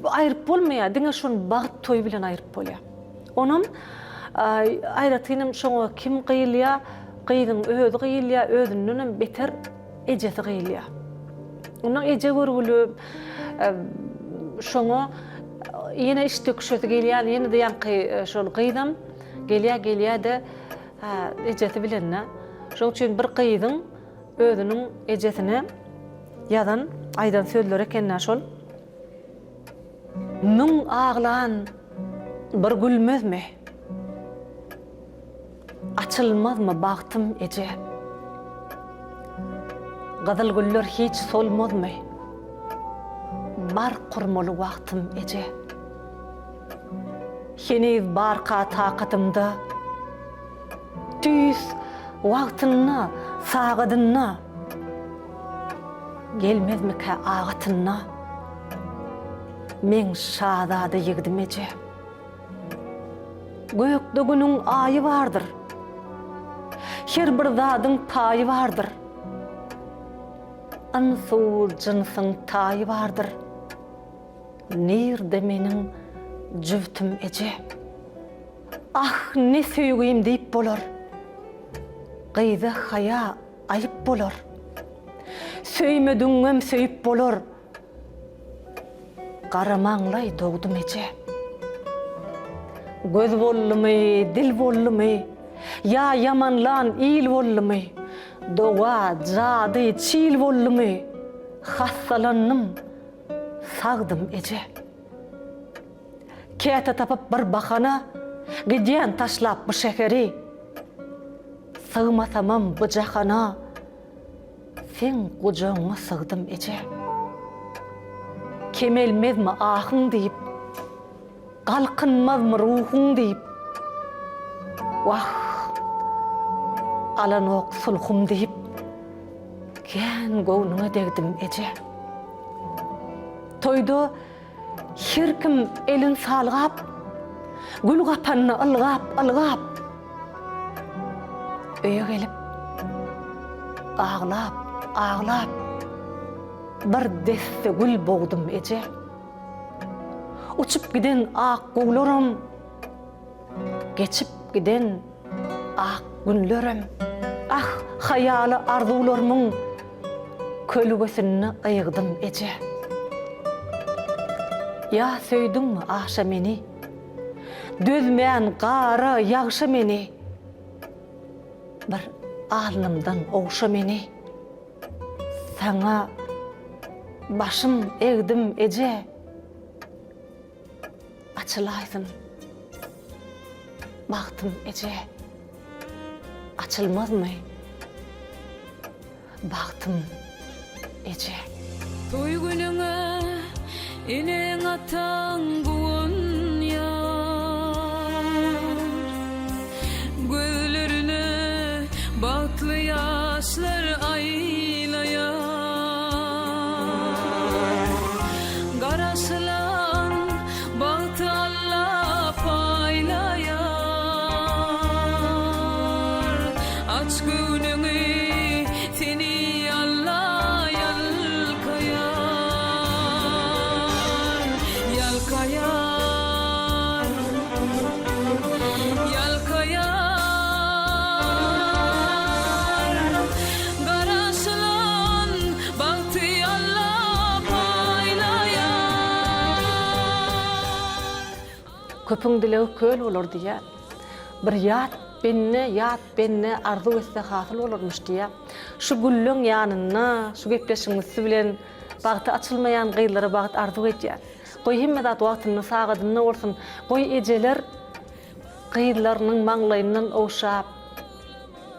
aýryp bolmaýar, diňe şonu bagyt toý bilen aýryp bolýar. Onum aýratynam şoňa kim gıýylýar, gıýdyň özü gıýylýar, özünden beter ejesi gıýylýar. Onu eje görgülüp şoňa ýene işte köşeti gelýär, ýene de ýanky şol gıýdym, gelýär de ejesi bilenna. Şoň üçin bir gıýdyň özüniň ejesini ýadan aýdan sözler ekenna şol. Müň aglan bir gülmezmi? Açılmazmı bagtym eje? Gadal güller hiç solmazmı? Bar kurmalı wagtym eje. Heniz barka taqatymda. Tüs wagtyny sagadyna. Gelmezmike ağatyna. Men şadada ýigdim eje. Gökde günüň aýy bardyr. Her bir zadyň taýy bardyr. Ansur jynsyň taýy bardyr. Nirde meniň jüwtüm eje. Ah ne söýgüim diýip bolar. Gıýda haya aýyp bolar. Söýmediňem söýüp bolar. Garamaňlay dogdum eje. Göz bollumy, dil bollumy, ya yamanlan il bollumy, doga, jady, çil bollumy, hassalanyň, sagdym eje. Käte tapyp bir bahana, gidýän taşlap bu şeheri, sığmasamam bu jahana, sen gujaňa sığdym eje. Kemelmezmi ahyň diýip, galkynmazmy ruhuň diýip, wah, alanok sulhum diýip, kän gownuňa degdim eje. Toýda her kim elin salgap, gül gapanny algap, öýe gelip, ağlap, bir deste gül bogdum eje. Uçup giden ak guglaram, geçip giden ak günlerim. Ah hayaly arzularymyň kölügesini aýygdym eje. Ya söýdüňmi aşa meni? Dözmeýän gara ýagşa meni. Bir alnymdan owşa meni. Saňa başym egdim eje. Açılaysın. Bagtym eje. Açılmazmy? Bagtym eje. Toy günüňe inen ataň bugun ýar. Gözlerine batly ýaşlar aýlaýar. Garaşylan bagty allap aýlaýar. Aç günüňi seni Allah yalkayar. Yalkayar. Yalkayar. Garaşylan köpüň dilegi köl bolar diýär. Bir yat benne arzu etse hasyl bolarmyş diýär. Şu güllüň ýanyna, şu gepleşiňiz bilen bagty açylmaýan gyýlara bagyt arzu edýär. Goý hemme zat wagtyny sagadyny bolsun. Goý ejeler gyýlarynyň maňlaýyndan owşap,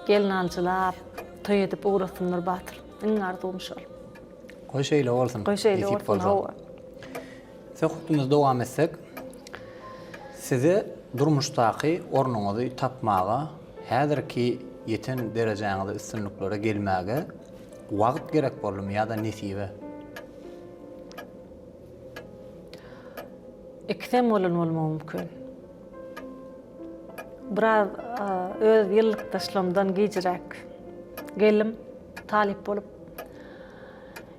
gelin alçylap, toý edip uğrasynlar batyr. Iň arzum şol. Goý şeýle bolsun. Goý şeýle bolsun. Hawa. Söhbetimiz dowam etsek, sizi durmuşdaky ornuňyzy tapmaga, häzirki ýeten derejeňizde üstünliklere gelmäge wagt gerek bolmy ýa-da nesibe? Ikisem bolan mümkin. Biraz öz ýyllyk gijirek gelim, talip bolup.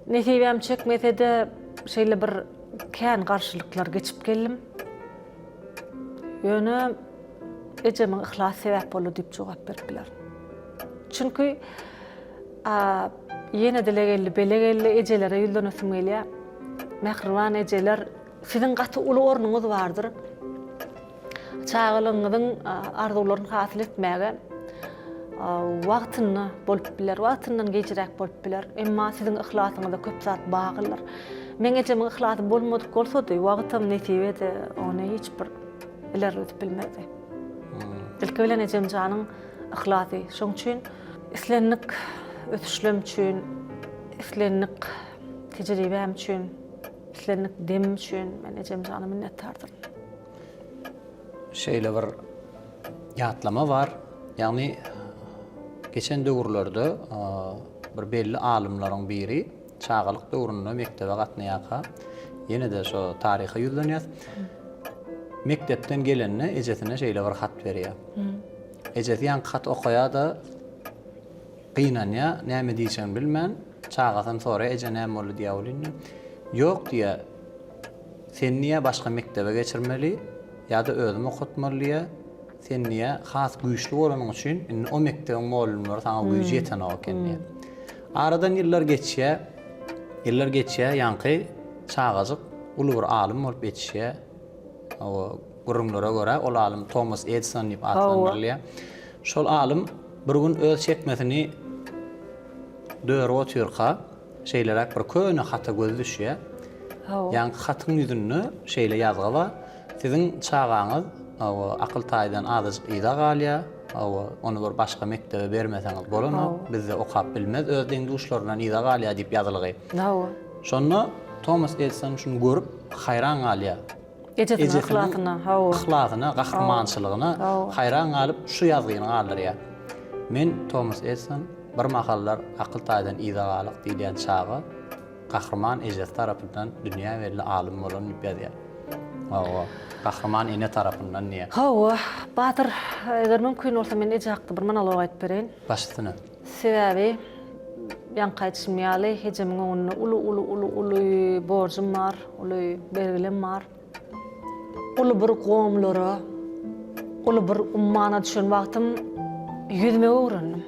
Nesibem çekmese de şeýle bir kän garşylyklar geçip geldim. Ýöne ejemiň ihlas sebäp bolu diýip jogap berdiler. Çünki ýene dilegelli, belegelli ejelere ýyldanysym gelýär. Mehriban ejeler, sizin gaty uly ornuňyz bardyr. Çağılıňyzyň arzularyny hasyl etmäge wagtyny bolup biler, wagtyndan geçirek bolup biler. Emma sizin ihlasyňyza köp zat baglylar. Men ejemiň ihlasy bolmadyk bolsa-da wagtym nesibede ony hiç bir ilerletip bilmedi. Ilki bilen ejem janyň ihlasy. Şoň üçin islenlik ötüşlem üçin, islenlik tejribem üçin, islenlik dem üçin men ejem janyny minnetdardyr. Şeýle bir ýatlama bar. Ýagny geçen döwürlerde bir belli alymlaryň biri çağalyk döwründe mektebe gatnaýaka, ýene-de şo taryhy ýüzlenýär. Mektepden gelenine ejesine şeýle bir hat berýär. Ejesi ýan hat okaýa-da gynanýa, näme diýişini bilmän, çağadan sonra eje näme boldy diýip öwrünýär. Ýok diýär. Sen niýe başga mektebe geçirmeli ýa-da özüm okutmalyýa? Sen niýe has güýçli bolanyň üçin o mektebiň muallimleri sana güýç ýeten okenýär. Aradan ýyllar geçýär, ýanky çağazyk uly bir alim bolup ýetişýär. O gurumlara göre ol alim Thomas Edison diýip adlandyrylýar. Şol alim bir gün öz çekmesini döwür otyrka, şeýlerek bir köne hata göz düşýär. Ýani hatyň ýüzünde şeýle ýazgyba, siziň çağaňyz akyl taýdan azyk ýyda galýar, onu bir başga mektebe bermeseňiz bolany, bizde okap bilmez, öz deňduşlarynyň ýyda galýar diýip ýazylygy. Şonu Thomas Edison şunu görüp hayran galýar. Ejesiniň ihlasyna, gahrmançylygyna hayran galyp şu ýazgyny galdyrýar. Men Thomas Edison bir mahallar akyl taýdan ýyda galyk diýilýän çağa gahrman ejes tarapyndan dünýä belli alim bolan diýip ýazýar. Gahrman ene tarapyndan niýe? Batyr, eger mümkin bolsa men eje hakda bir monolog aýdyp bereýin. Başlysyny. Sebäbi ýan gaýtşymýaly, ejemiň onuny uly borjum bar, uly belgilem bar. Uly bir gowumlara, uly bir ummana düşen wagtym ýüzmege öwrendim.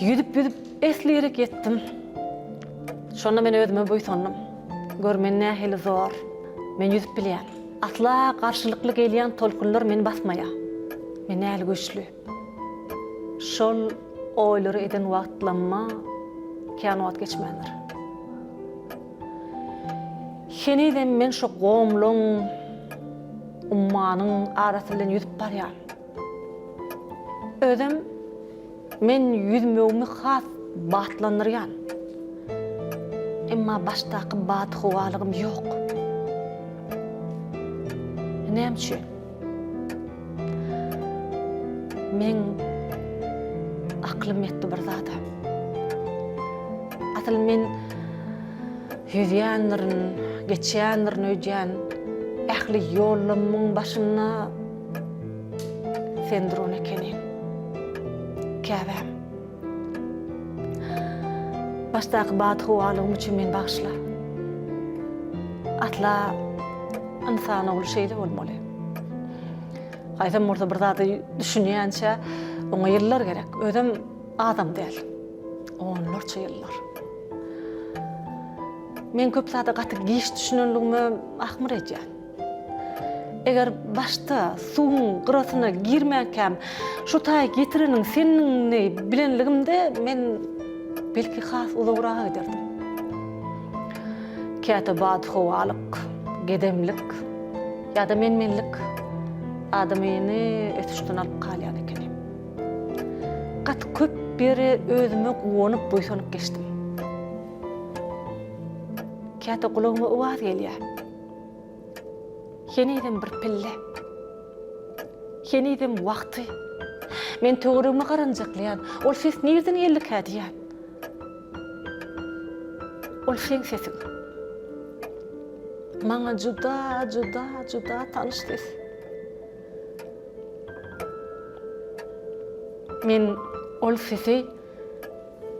Ýüzüp eslerek etdim. Şonda men özüme boýsundum. Görmen nähili zor. Men ýüzüp bilýän. Atla garşylykly gelýän tolkunlar meni basmaýa. Men nähili güçlü. Şol oýlary eden wagtlanma känwat geçmendir. Heniden men şu gowumlaryň ummanyň arasy bilen ýüzüp barýan. Özüm men ýüzmegimi has batlandyrýan. Emma başdaky batygywalygym ýok. Näme üçin? Men aklym ýetdi bir zata. Atal men ýüzýänlerin, geçýänlerin öýdýän ähli ýollamyň başyna sendron ekeni. Käbäm. Başdaky batygywalygym üçin men bagşla. Atla insan ol şeýle bolmaly. Gaýsam orta bir zady düşünýänçe oňa ýyllar gerek. Özüm adam däl. Onlarça ýyllar. Men köp zady gaty giş düşünenligime ahmyr edýän. eger başta suwun gyrasyna girmäkem şu taý getirenin seniňni bilenligimde men belki has uzagraga giderdim. Käte badhowalyk, gedemlik ýa-da menmenlik adamyny ötüşden alyp kalýan eken. Gat köp beri özüme gowanyp boýsanyp geçdim. Käte gulagyma owaz gelýär. Yeniden bir pille. Yeniden wagty. Men tögürüme garanjaklayan, ol ses nerden geldik hadiýan? Ol sen sesiň. Maňa juda tanyş ses. Men ol sesi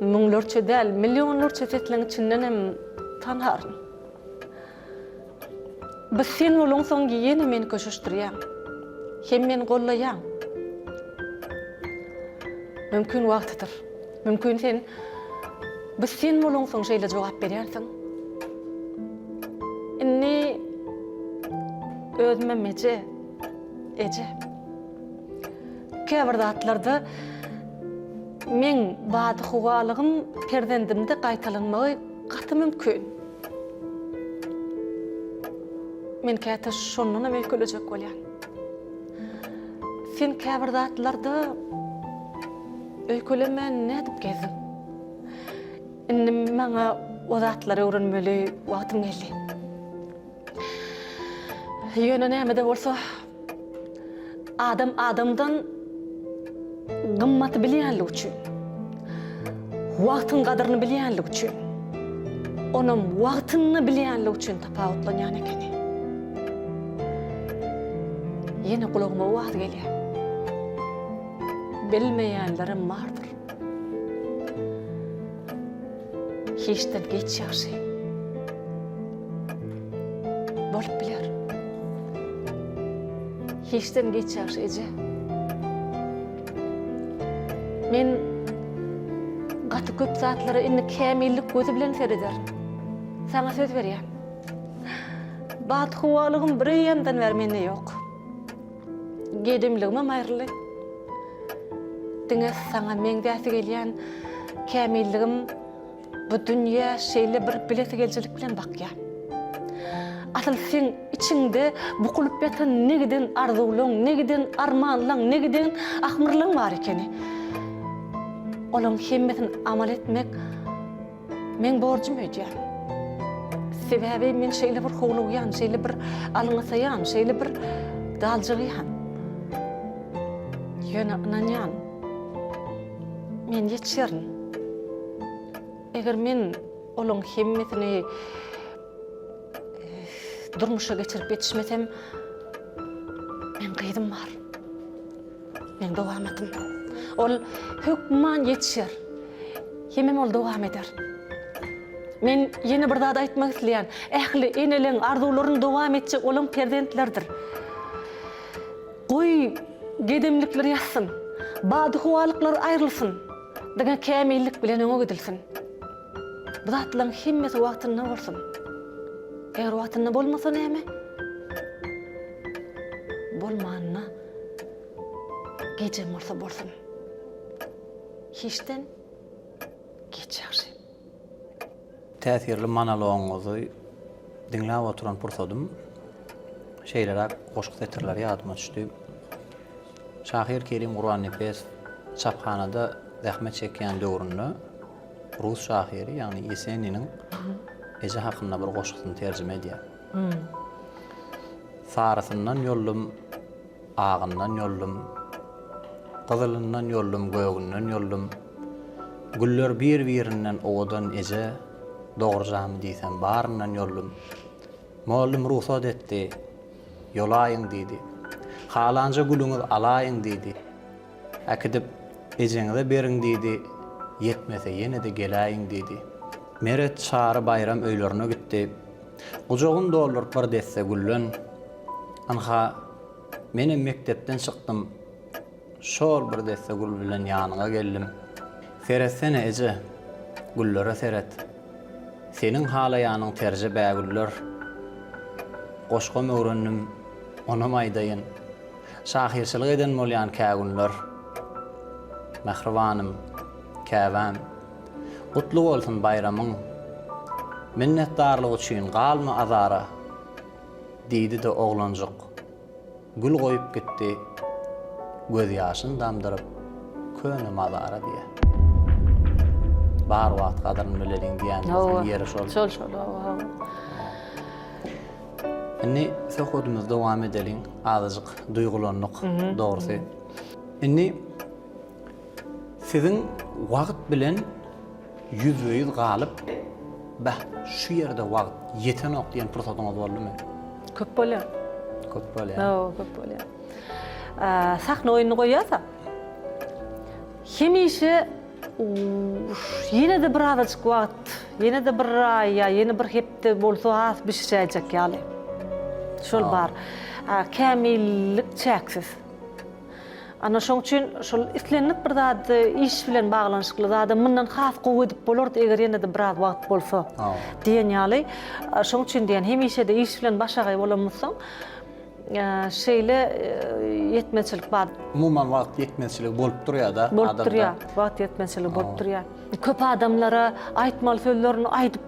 müňlerçe däl, milyonlarça seslerin içinden hem tanharyn. Biz sen bolun soňgy ýene meni köşüşdirýän. Hem meni gollaýan. Mümkin wagtydyr. Mümkin sen biz sen bolun soň şeýle jogap berýärsiň. Inni özüme meje, eje. Käbir zatlarda men bady hugalygym perdendimde gaýtalanmagy gaty mümkin. Men käte şondan hem öýkelejek bolýan. Sen käbir zatlarda öýkelemän nädip gezin. Inni maňa o zatlary öwrenmeli wagtym geldi. Ýöne näme bolsa adam adamdan gymmaty bilýänlik üçin, wagtyň gadryny bilýänlik üçin, onuň wagtyny bilýänlik üçin tapawutlanýan eken. Yine kulağıma wagt gelýär. Bilmeýänlerim bardyr. Hiçden geç ýaşy. Bolup biler. Hiçden geç ýaşy. Men gaty köp zatlary inni kämillik gözi bilen sereder. Sana söz berýän. Badhowalygym bir ýandan bermende ýok. Gedimligime maýrly. Diňe saňa meňdäsi gelýän kämilligim bu dünýä şeýle bir bileti geljelik bilen bakýar. Asal sen içinde bukulup ýatan negiden arzuwlaň, negiden armanlaň, negiden ahmyrlaň bar ekeni. Olaň hemmetini amal etmek men borjum öýdýär. Sebäbi men şeýle bir howlugýan, şeýle bir alňysaýan, şeýle bir daljygýan. Ýöne ananýan. Men ýetşerin. Eger men olaň hemmetini durmuşa geçirip yetişmesem, men gydym bar. Men dowam etdim. Ol hükman yetişer. Hemem ol dowam eder. Men ýene bir zat aýtmak isleýän, ähli eneleň arzuwlaryny dowam etjek olan perdentlerdir. Goý gedemlikler ýassyn, badyhowalyklar aýrylsyn, diňe kämillik bilen öňe gidilsin. Bu zatlaryň hemmesi wagtynda bolsun. Eger wagtynda bolmasa näme? Bolmanyna gece bolsa bolsun. Hiçden geç ýaşy. Täsirli monologuňyzy dinläp oturan pursadym. Şeýlerak goşuk setirler ýadyma düşdi. Şahir Kerim Gurban-Nefes çaphanada zähmet çekýän döwründe Rus şahiri, ýagny Yeseniniň eje hakynda bir goşukyny terjime edýär. Sarysyndan ýollum, ağyndan ýollum, gyzylyndan ýollum, göğünden ýollum. Güller bir-birinden owadan eje dogrjamy diýsem baryndan ýollum. Mollum ruhsat etdi, ýolaýyň diýdi. Halanja gülüňiz alaýyň diýdi. Akidip ejeňize beriň diýdi. Yetmese ýene de geläýiň diýdi. Meret şary bayram öýlerine gitdi. Ujogun doldurup bir desse güllen. Anha menem mektepden çykdym. Şol bir desse gül bilen ýanyňa geldim. Seretsene eje, güllere seret. Senin halaýanyň terje bägüller. Goşgam öwrendim, onam aýdaýyn. Şahyrçylyk eden bolýan kägünler. Mehribanım, käbän. Gutly bolsun bayramyň. Minnetdarlyk üçin galmy azara. Diýdi de oglanjyk. Gül goýup gitdi. Göz ýaşyn damdyryp könüm azara diýe. Bar wagt gadyryny bileliň diýen ýeri şol. Şol. Inni söhbetimiz dowam edelim. Azyjyk duýgulandyk dogrusy. Inni sizin wagt bilen yüz galyp şu ýerde wagt ýetenok diýen pursatyňyz boldymy? Köp bolýar. Köp bolýar. Köp bolýar. Sahna oýuny goýýarsa, hemişe ýene de bir azajyk wagt, ýene de bir aýa, ýene bir hepde bolsa has bişirjek ýaly. Şol bar. Kämillik çäksiz. Ana şoň üçin şol islenip bir zat iş bilen baglanyşykly zat mundan has gowy edip bolardy eger ýene de biraz wagt bolsa. Diýen ýaly. Şoň üçin diýen hemişe de iş bilen başagay bolamysaň şeýle yetmeçilik bar. Umuman wagt yetmeçilik bolup durýar da adamda. Wagt yetmeçilik bolup durýar. Köp adamlara aýtmaly sözlerini aýdyp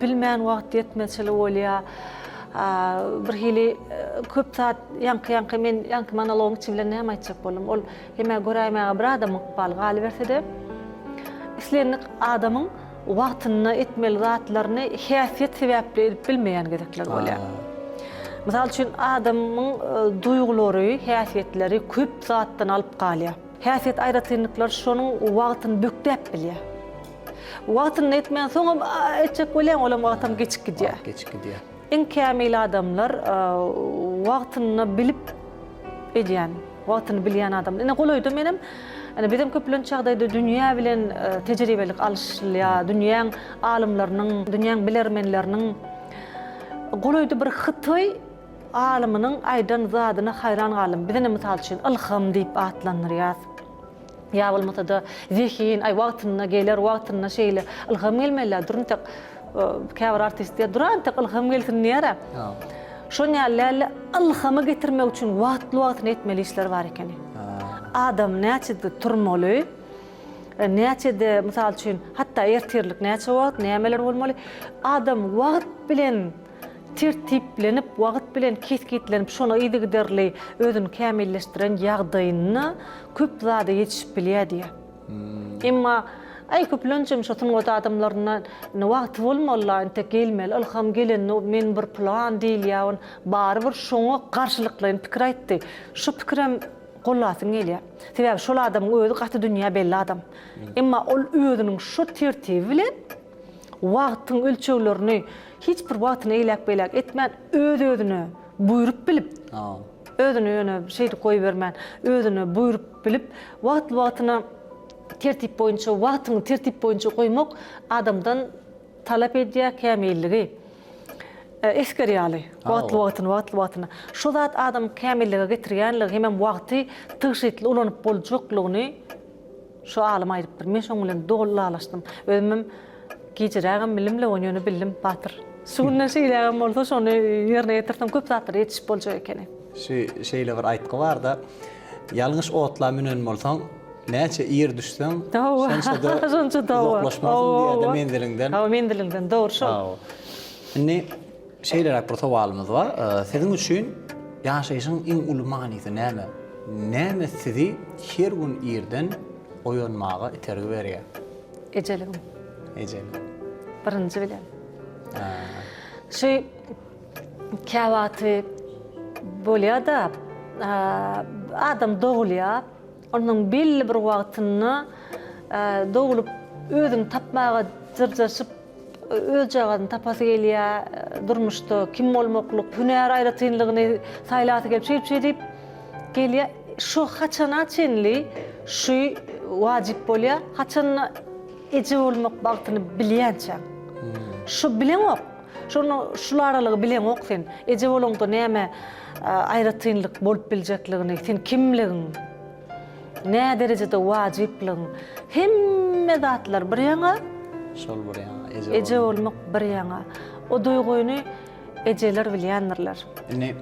bilmän wagt yetmeçilik bolýar. Bir hili köp saat yankı men yankı monolog bilen näme aýtjak bolam. Ol heme görämäge bir adam ykbal galy berse de islenlik adamyň wagtyny etmeli zatlaryny häsiýet sebäpli edip bilmeýän gerekler bolýar. Misal üçin adamyň duýgulary, häsiýetleri köp zatdan alyp galýar. Häsiýet aýratynlyklar şonuň wagtyny bökdäp bilýär. Wagtyny etmeýän soň etjek bolýan olam wagtym geçip gidýär. En kämil adamlar wagtyny bilip edýän, wagtyny bilýän adam. Ene golaýdy menem, bizim köplen çagdaýda dünýä bilen tejribelik alşylýar, dünýäň alymlarynyň, dünýäň bilermenleriniň golaýdy bir Hytoy alymynyň aýdan zadyna hayran galym. Bizene misal üçin ilham diýip atlanýar. Ya bolmasa da zihin ay wagtyna geler, wagtyna şeýle ilham gelmeler, duruntak käbir artistler duran ilham gelsin näre. Şoňa ýaly ilhamy getirmek üçin wagtly etmeli işler bar eken. Adam näçede turmaly, näçede misal üçin hatda ertirlik näçe wagt, nämeler bolmaly. Adam wagt bilen tertiplenip, wagt bilen keskitlenip, şonu ýygy giderli özüni kämilleşdiren ýagdaýyny köp zada ýetişip bilýär diýe. Emma ay köplençem şotun goda adamlaryna wagt bolmaly, ente gelmeli, ilham gelen men bir plan diýil ýa barbyr şoňa garşylyklaryň pikir aýtdy. Şu pikirem gollasyň gelýär. Sebäbi şol adamyň özü gaty dünýä belli adam. Emma ol özüniň şu tertibi bilen wagtyň ölçeglerini hiç bir wagtyny eýlek etmän öz-özüne buýrup bilip, özüne şeýdi goýup bermän, özüne buýrup bilip, wagtyna tertip boýunça, wagtyny tertip boýunça goýmak adamdan talap edýär kämilligi. Eskerýäli, wagtyny. Şu zat adam kämillige getirýänligi hemem wagty tyşytly ulanyp boljaklygyny şu alim aýdyp bir. Men şoň bilen doglalaşdym. Özüm gijiragam bilimle oňuny bildim batyr. Şundan şeýlegem bolsa şonu ýerine ýetirdim, köp zatlar ýetişip boljak ekeni. Şeýle bir aýtgy bar da, ýalňyş otla menen bolsaň, näçe ýer düşseň, şonça da uzaklaşmasyn diýär mendiliňden. Mendiliňden, dogry şol. Indi şeýlerek bir sowalymyz bar. Siziň üçin ýaşaýyşyň iň uly manysy näme? Näme sizi her gün ýerden oýanmaga itergi berýär? Ejelim. Birinji bilen. Şu käwaty bolýar da, adam dogulýar, onuň belli bir wagtyny dogulup özüni tapmaga jyrjaşyp öz jagadyny tapasy gelýär, durmuşda kim bolmaklyk, hünär aýratynlygyny saýlasy gelip şeýip diýip gelýär. Şu haçana çenli, şu wajip bolýar, haçana eje bolmak bagtyny bilýänçe. Şu bilen ok. Şular aralygy bilen ok sen. Eje bolanda näme aýratynlyk bolup biljekligini, sen kimligiň, nä derejede wajiplygyň, hemme zatlar bir ýaňa, şol bir ýaňa, eje bolmak bir ýaňa. O duýguny ejeler bilýändirler. Indi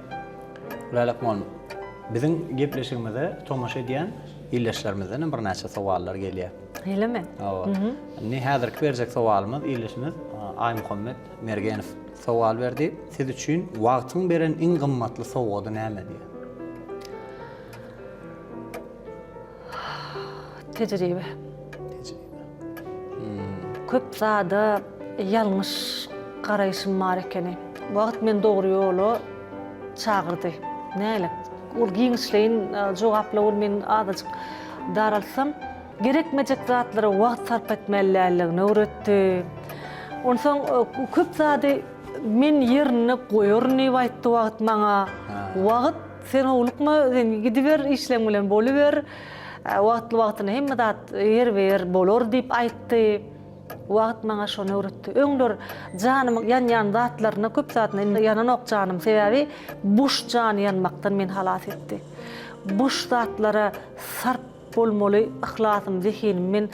Ulalak mol. Bizim gepleşigimizde tomaşa ediyen illeşlerimizden bir näçe sowallar gelýär. Öylemi? Ne häzirki berjek sowalymız illeşimiz Ay Muhammed Mergenov sowal berdi. Siz üçin wagtyň beren iň gymmatly sowgady näme diýär? Tecrübe. Köp zada ýalňyş garaýşym bar ekeni. Wagt men dogry ýolu çagyrdy. Näle? Ol giňişleýin jogaplawul men adaçyk daralsam, gerekmejek zatlary wagt sarp etmellerligini öwretdi. Onsoň köp zada men ýerine goýarny aýtdy wagt maňa. Wagt sen olukma, sen gidiber işlem bilen boluber. Wagtly hemme zat yer ber bolar diýip aýtdy. Wagt maňa şonu öwretdi. Öňler janym ýan zatlaryna köp zatlaryna ýananok janym sebäbi buş jan ýanmakdan men halas etdi. Buş zatlara sarp bolmaly ihlasym, zihinim men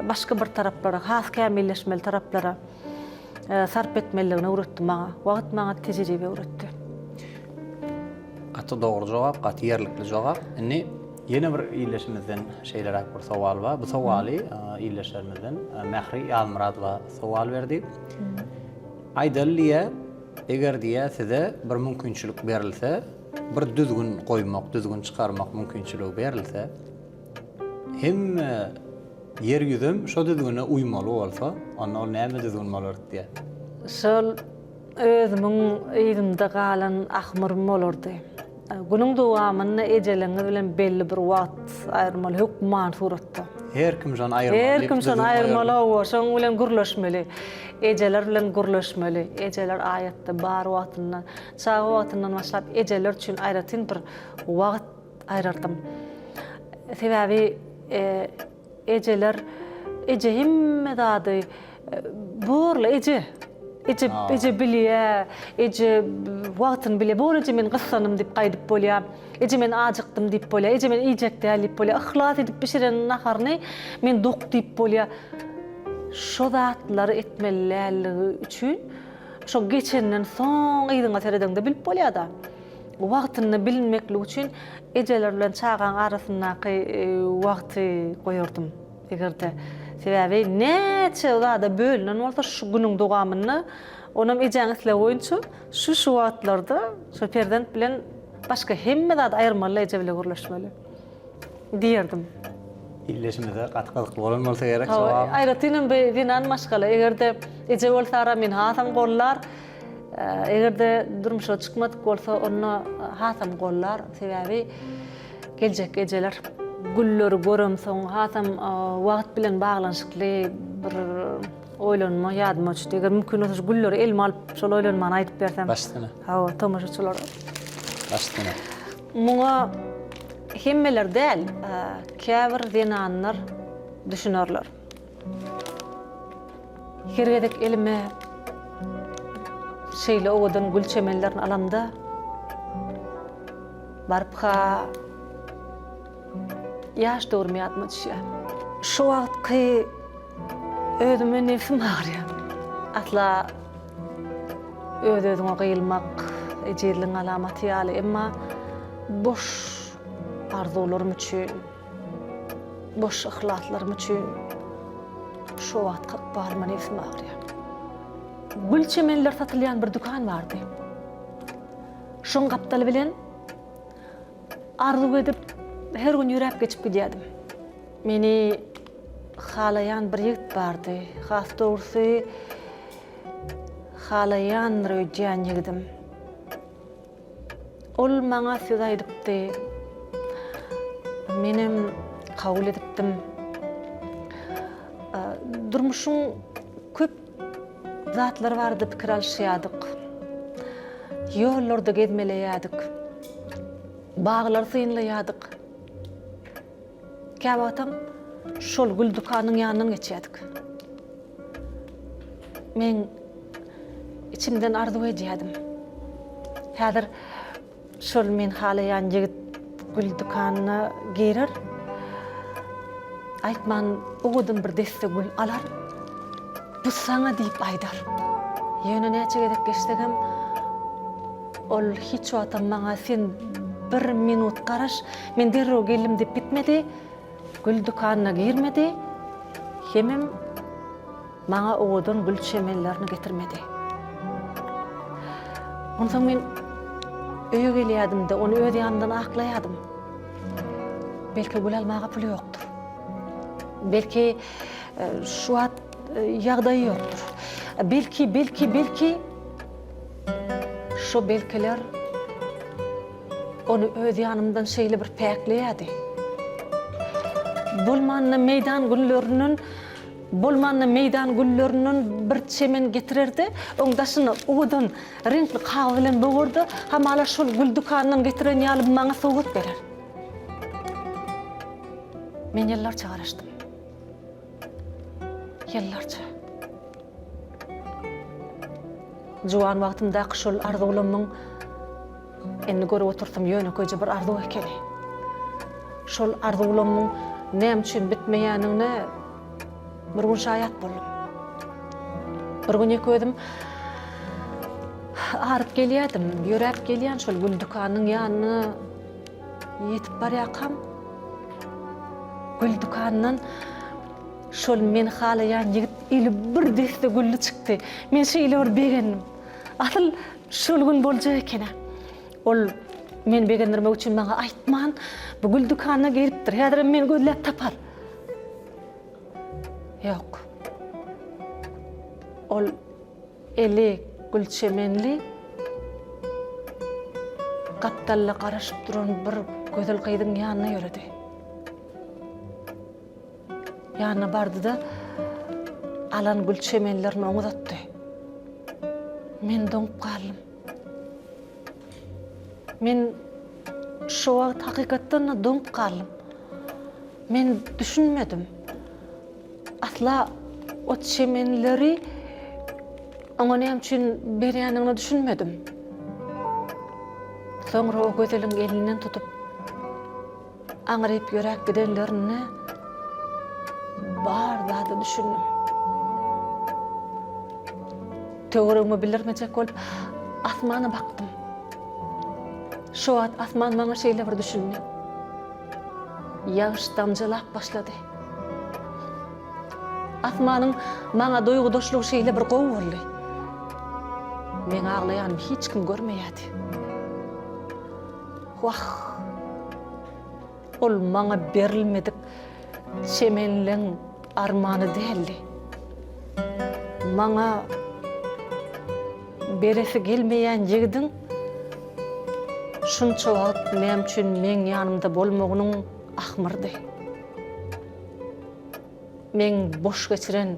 başga bir taraplara, has kämilleşmeli taraplara sarp etmeligini öwretdi maňa. Wagt maňa tejribe öwretdi. Gaty dogry jogap, gaty ýerlikli jogap. Indi yeni bir illeşimizden şeyler bir sowal var. Bu sowaly illeşlerimizden Mehri Almuradova sowal berdi. Aýdallyğa eger diýä size bir mümkinçilik berilse, bir düzgün goýmak, düzgün çykarmak mümkinçiligi berilse, hem yer ýüzüm şo düzgüne uýmaly bolsa, onda ol näme düzgün bolar diýär. Şol özümiň ýüzümde galan ahmyrym bolardy. Günüň dowamyny ejeliňi bilen belli bir wagt aýrmaly hukman suratda. Her kim jan aýrmaly. Her kim şonu aýrmaly, şoň bilen gürleşmeli. Ejeler bilen gürleşmeli. Ejeler aýatda bar wagtyndan, çağı wagtyndan başlap ejeler üçin aýratyn bir wagt aýrardym. Sebäbi ejeler hemme zady burla eje bilýär, eje wagtyny bilýär. Bolunca men gyssanym diýip gaýdyp bolýar. Eje men ajykdym diýip bolýar. Eje men ijekde diýip bolýar. Ihlas edip pişiren naharny men dok diýip bolýar. Şo zatlary etmeliligi üçin şo geçenden soň ýygyňa seredende bilip bolýar da. Wagtyny bilmeklik üçin ejeler bilen çağan arasyndaky wagty goýardym. Egerde sebäbi näçe zada bölünen bolsa şu günüň dowamyny onam ejeňizle boýunça şu wagtlarda şu perdent bilen başga hemme zada aýrmaly eje bilen gürleşmeli diýerdim. Illeşimizde gatykly bolan bolsa gerek sowal. Aýratynam bilen maşgala egerde eje bolsa ara men hasam gollar, egerde durmuşa çykmadyk bolsa onu hasam gollar sebäbi geljek ejeler gulleri görüm soň hasam wagt bilen baglanşykly bir oýlanma ýadyma düşdi. Eger mümkin bolsa gulleri elime alyp şol oýlanmany aýdyp bersem. Başdyna. Tomaşaçylar. Başdyna. Muňa hemmeler däl, käbir zenanlar düşünerler. Hergedek elime şeýle owadan gül çemenlerini alamda barıp yaş döwrüme ýadyma düşýär. Şo wagtky özüme nefsim agyrýar. Atla özüňe gyýylmak ejerliň alamaty ýaly, emma boş arzularym üçin, boş ihlaslarym üçin şo wagtky barma nefsim agyrýar. Gül çemenler satylýan bir dukan bardy. Şoň gapdaly bilen arzu edip her gün ýürep geçip gidýärdim. Meni halayan bir ýigit bardy. Has dogusy halayan röýän ýigidim. Ol maňa söz aýdypdy. Menem kabul edipdim. Durmuşyň köp zatlary bardy, pikir alşýardyk. Ýollarda gezmeleýärdik. Baglar synlaýardyk. Käbatan şol gül dukanyň ýanyndan geçýärdik. Men içimden arzu edýärdim. Häzir şol men halayan ýigit gül dukanyna girer. Aýtman, owadan bir deste gül alar. Bu saňa diýip aýdar. Ýöne näçe gedek geçsegem ol hiç wagtam maňa sen 1 minut garaş, men derrew geldim dep bitmedi. Gül dükanyna girmedi. Hemem maňa owadan gül çemenlerini getirmedi. Ondan men öýe gelýärdim de onu öz ýanyndan aklaýardım. Belki gül almaga pul ýokdur. Belki şu an ýagdaýy ýokdur. Belki şu belkiler onu öz ýanymdan şeýle bir päkleýärdi. Bolmanna meydan güllerinin bir çemen getirerdi. Oňdaşyny owadan renkli kagy bilen böwürdi. Hamala şol gül dükanynyň getiren ýaly maňa sowgat berer. Men ýyllarça garaşdym. Ýyllarça. Juwan wagtymda şol arzuwlarymyň indi görüp otursam ýönekeje bir arzuw ekeni. Şol arzuwlarymyň näme üçin bitmeýänine bir gün şaýat boldum. Bir gün ýekedim aryp gelýärdim, ýörep gelýän şol gül dükanynyň ýanyna ýetip barýakam. Gül dükanynyň şol men halaýan ýigit ili bir deste gülli çykdy. Men şeýle bir begendim. Asyl şol gün boljak eken. Ol men begendirmek üçin maňa aýtman, bu gül dükanyna gelipdir. Häzir men gözläp tapar. Yok. Ol eli gülçemenli kaptalla garaşyp duran bir gözel gyzyň ýanyna ýöredi. Ýanyna bardy da alan gülçemenlerini oňuzatdy. Men doňup galdym. Men şu wagt hakykatdan doňup galdym. Men düşünmedim. Asla o çemenleri ona näme üçin berýänini düşünmedim. Soňra o gözeliň elinden tutup aňryp ýörek gidenlerini barda düşündüm. Töweregime bildirmejek bolup asmana baktım. Şu wagt asman maňa şeýle bir düşündi. Ýaş damjalap başlady. Asmanyň maňa doýgudaşlyk şeýle bir gowy boldy. Men aglaýan hiç kim görmeýärdi. Wah! Ol maňa berilmedik çemenliň armany däldi. Maňa beresi gelmeýän ýigdiň şunça wagt näme üçin men ýanymda bolmagynyň ahmyrdy. Men boş geçiren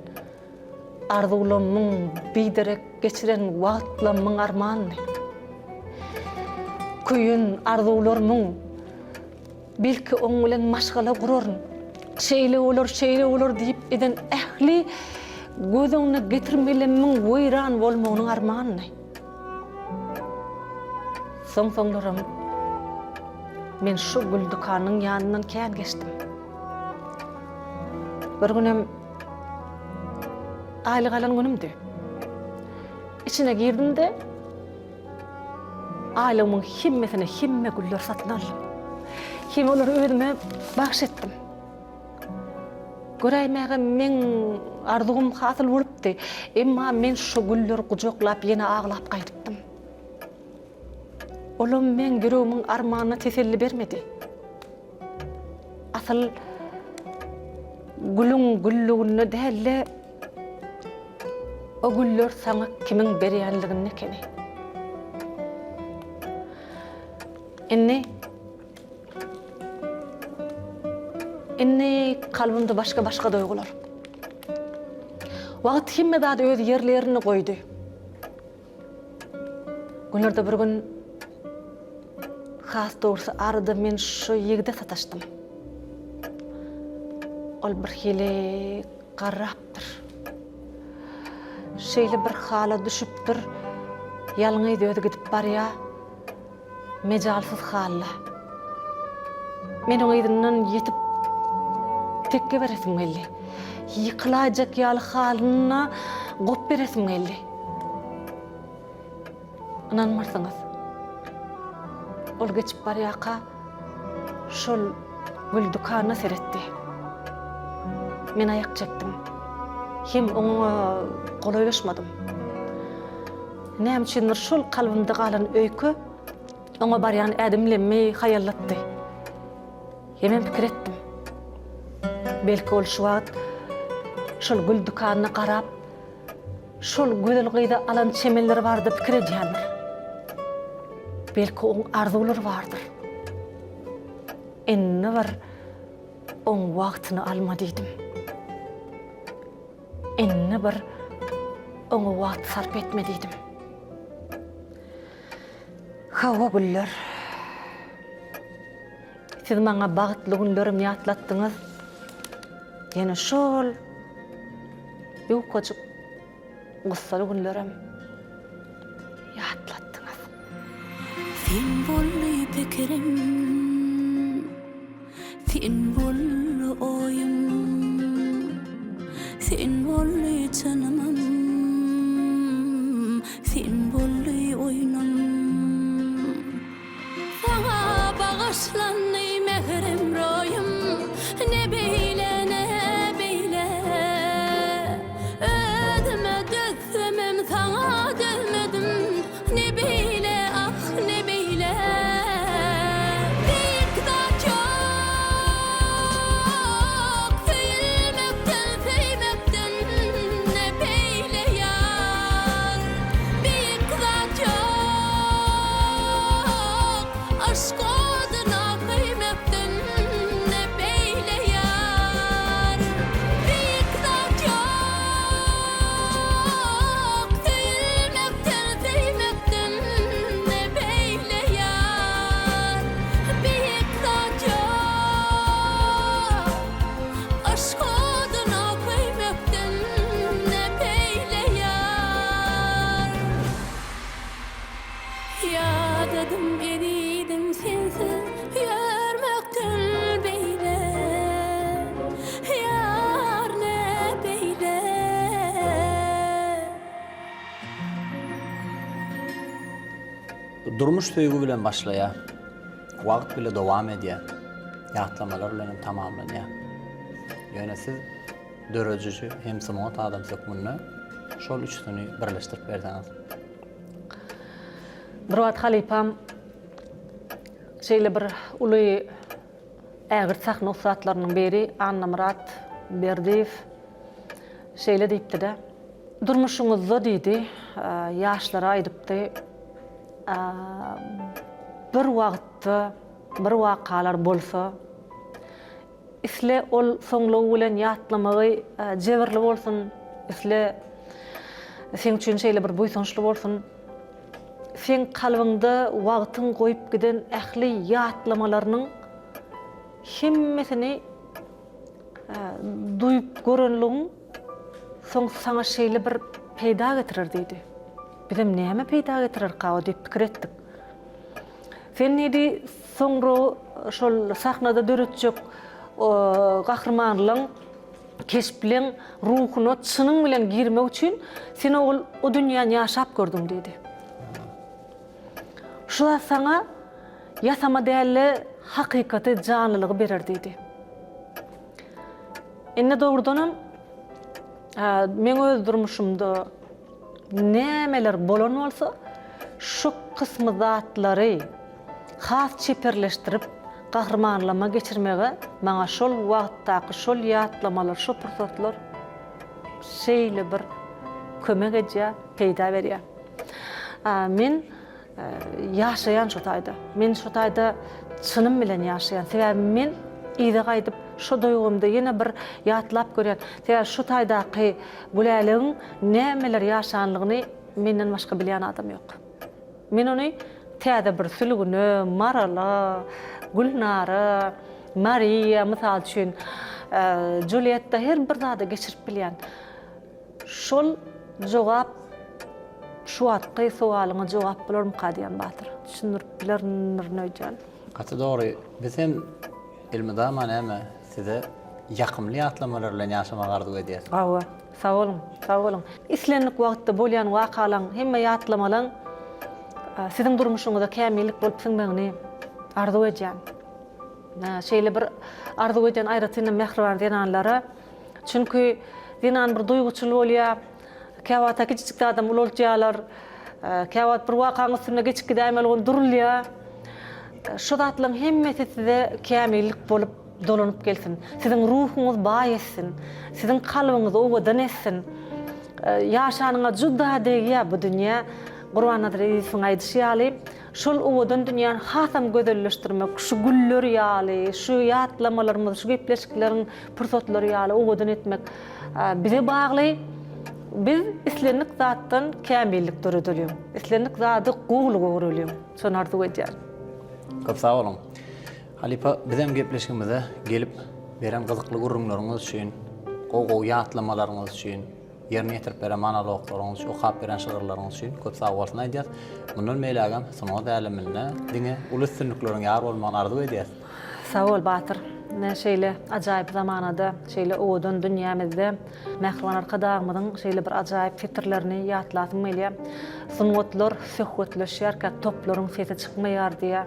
arzuwlarymyň biderek geçiren wagtlarymyň armany. Küýün arzuwlarymyň belki oň bilen maşgala guraryn. Şeýle olar diýip eden ähli gözüňe getirmelimiň weýran bolmagynyň armany. Soňlarym men şu gül dükanynyň ýanyndan kän geçdim. Bir günem aýlyk alan günümdi. İçine girdim de aýlygymyň himme güller satyn aldım. Hem olary özüme bagş etdim. Göräýmäge men arzuwym hasyl bolupdy. Emma men şu güller gujoklap ýene aglap gaýdypdym. Olam men gürümiň armanyna teselli bermedi. Asyl gülüň güllüğüne dälle o güller saňa kimiň berýänligini ekeni. Inni kalbimde başka doýgular. Wagt himme zat öz ýerlerini goýdy. Günlerde bir gün has dogry arada men şu ýigide sataşdym. Ol bir hili qarrapdyr. Şeýle bir hala düşüpdir. Ýalňy öýde gidip barýa. Mejalsyz halla. Men oň ýerinden ýetip tekke beresim geldi. Ýykylajak ýaly halyna gop beresim geldi. Inanmarsaňyz, ol geçip barýaka şol gül dukanyna seretdi. Men ayak çekdim. Hem oňa golaýlaşmadym. Näme üçindir şol kalbymda galan öýkü oňa barýan ädimlenmeý hayallatdy. Hemen pikir etdim. Belki ol şu wagt şol gül dukanyna garap, şol gödel gyýda alan çemenler bardy pikir edýändir. Belki oň arzulary bardyr. Enne bir oň wagtyny alma diýdim. Enne bir oňa wagt sarp etme diýdim. Hawa güller. Siz maňa bagtly günlerimi ýatlatdyňyz. Ýene şol ýokajyk gyssaly günlerim ýatlatdyňyz. Sen bolly pikirim, sen bolly oyum, sen bolly çanamam, sen bolly oýnam. Sana bağışlanny mehrim royum, ne beýle ödüme döksemem sana dömedim, ne beýle ah ne beýle. Bir zat yok, feýmekden ne beýle ýar. Bir zat yok, aşk odyna feýmekden ne beýle ýar. Bir zat yok, feýmekden ne beýle ýar. Bir zat yok, aşk odyna feýmekden ne beýle ýar. Ýadydım eridim sensiz ýörmekden beýle. Ýar ne beýle. Durmuş töýgü bilen başlaýar. Wagt bile dowam edýär. Ýatlamalar bilen tamamlanýar. Ýöne siz dörejüçi hem smot adam sökmünni şol üçsini birleşdirip berdiňiz. Bir wagt halypam şeýle bir uly ägir sahna usatlarynyň biri Anna Murat Berdiýew şeýle diýipdi-de. Durmuşuňyzda diýdi, ýaşlara aýdypdy. Bir wagtda bir wakalar bolsa, isle ol soňlagy bilen ýatlamagy jebirli bolsun, isle sen üçin şeýle bir buýsunçly bolsun. Sen kalbyňda wagtyň goýup giden ähli ýatlamalarynyň hemmesini duýup görenligiň soň saňa şeýle bir peýda getirir diýdi. Bizim näme peýda getirir gawa diýip pikir etdik. Sen nedi soňra şol sahnada döretjek gahrmanlyň keşpleň ruhuny çynyň bilen girmek üçin sen o dünýäni ýaşap gördüň diýdi. Şu sana ýasama däli hakykaty canlylygy berer diýdi. Enne dogrudanam men öz durmuşymda nämeler bolan bolsa şu kısmı zatlary has çeperleştirip gahrmanlama geçirmege maňa şol wagtdaky şol ýatlamalar, şol pursatlar şeýle bir kömek edýär, peýda berýär. Men ýaşaýan şu taýda. Men şu taýda çynym bilen ýaşaýan. Sebäbi men ýygy gaýdyp şu doýgumda ýene bir ýatlap görýän. Sebäbi şu taýdaky buläligiň nämeler ýaşanlygyny menden başga bilýän adam ýok. Men ony täze bir sülgüni, Marala, Gulnara, Maria mysal üçin Julietta her bir zada geçirip bilýän. Şol jogap şu atqy sowalyňa jogap bolarmy diýen batyr. Düşünürip bilernerneýän. Hatta doğru. Biz hem ilmida näme size ýakymly atlamalar bilen ýaşamagy arzu edýär. Awa, sag bolun, sag bolun. Islenlik wagtda bolýan wakalaň hemme ýatlamalar siziň durmuşyňyzda kämillik bolup singmegini arzu edýän. Şeýle bir arzu edýän aýratynda mehriban dinanlara. Çünki dinan bir duýguçyl bolýar. Käwata kiçik adam ululjalar. Käwat bir wakaň üstüne geçip gidämel gon durulýar. Şu zatlaryň hemmesi size kämillik bolup dolanyp gelsin. Sizin ruhuňyz baý etsin. Sizin kalbyňyz owadan etsin. Yaşanyňa juda degýär bu dünýä. Qur'an adresyň aýdyşýaly. Şol owadan dünýäni hasam gözelleşdirmek, şu güller ýaly, şu ýatlamalarymyz, şu gepleşikleriň pursatlary ýaly owadan etmek bize bagly. Biz islenlik zatdan kämillik döredilýär. Islenlik zady gowlugy görelýär. Şonu arzu edýär. Köp sağ olun. Halipa, bizem gepleşigimizde gelip beren gyzykly gurrunlaryňyz üçin, gow ýatlamalarynız üçin, yerine getirip beren monologlaryňyz üçin, okap beren şygyrlaryňyz üçin köp sağ bolsun aýdýar. Mundan meýlegem soňa dälimine diňe uly üstünlikleriň ýar bolmagyny arzu edýär. Sağ ol Batır. Şeýle ajaýyp zamanada, şeýle owadan dünýämizde mehriban arkadaşymyň şeýle bir ajaýyp fikrlerini ýatlatym elýär. Sungatlar söhbetleşýär, toplaryň sesi çykmaýar diýär.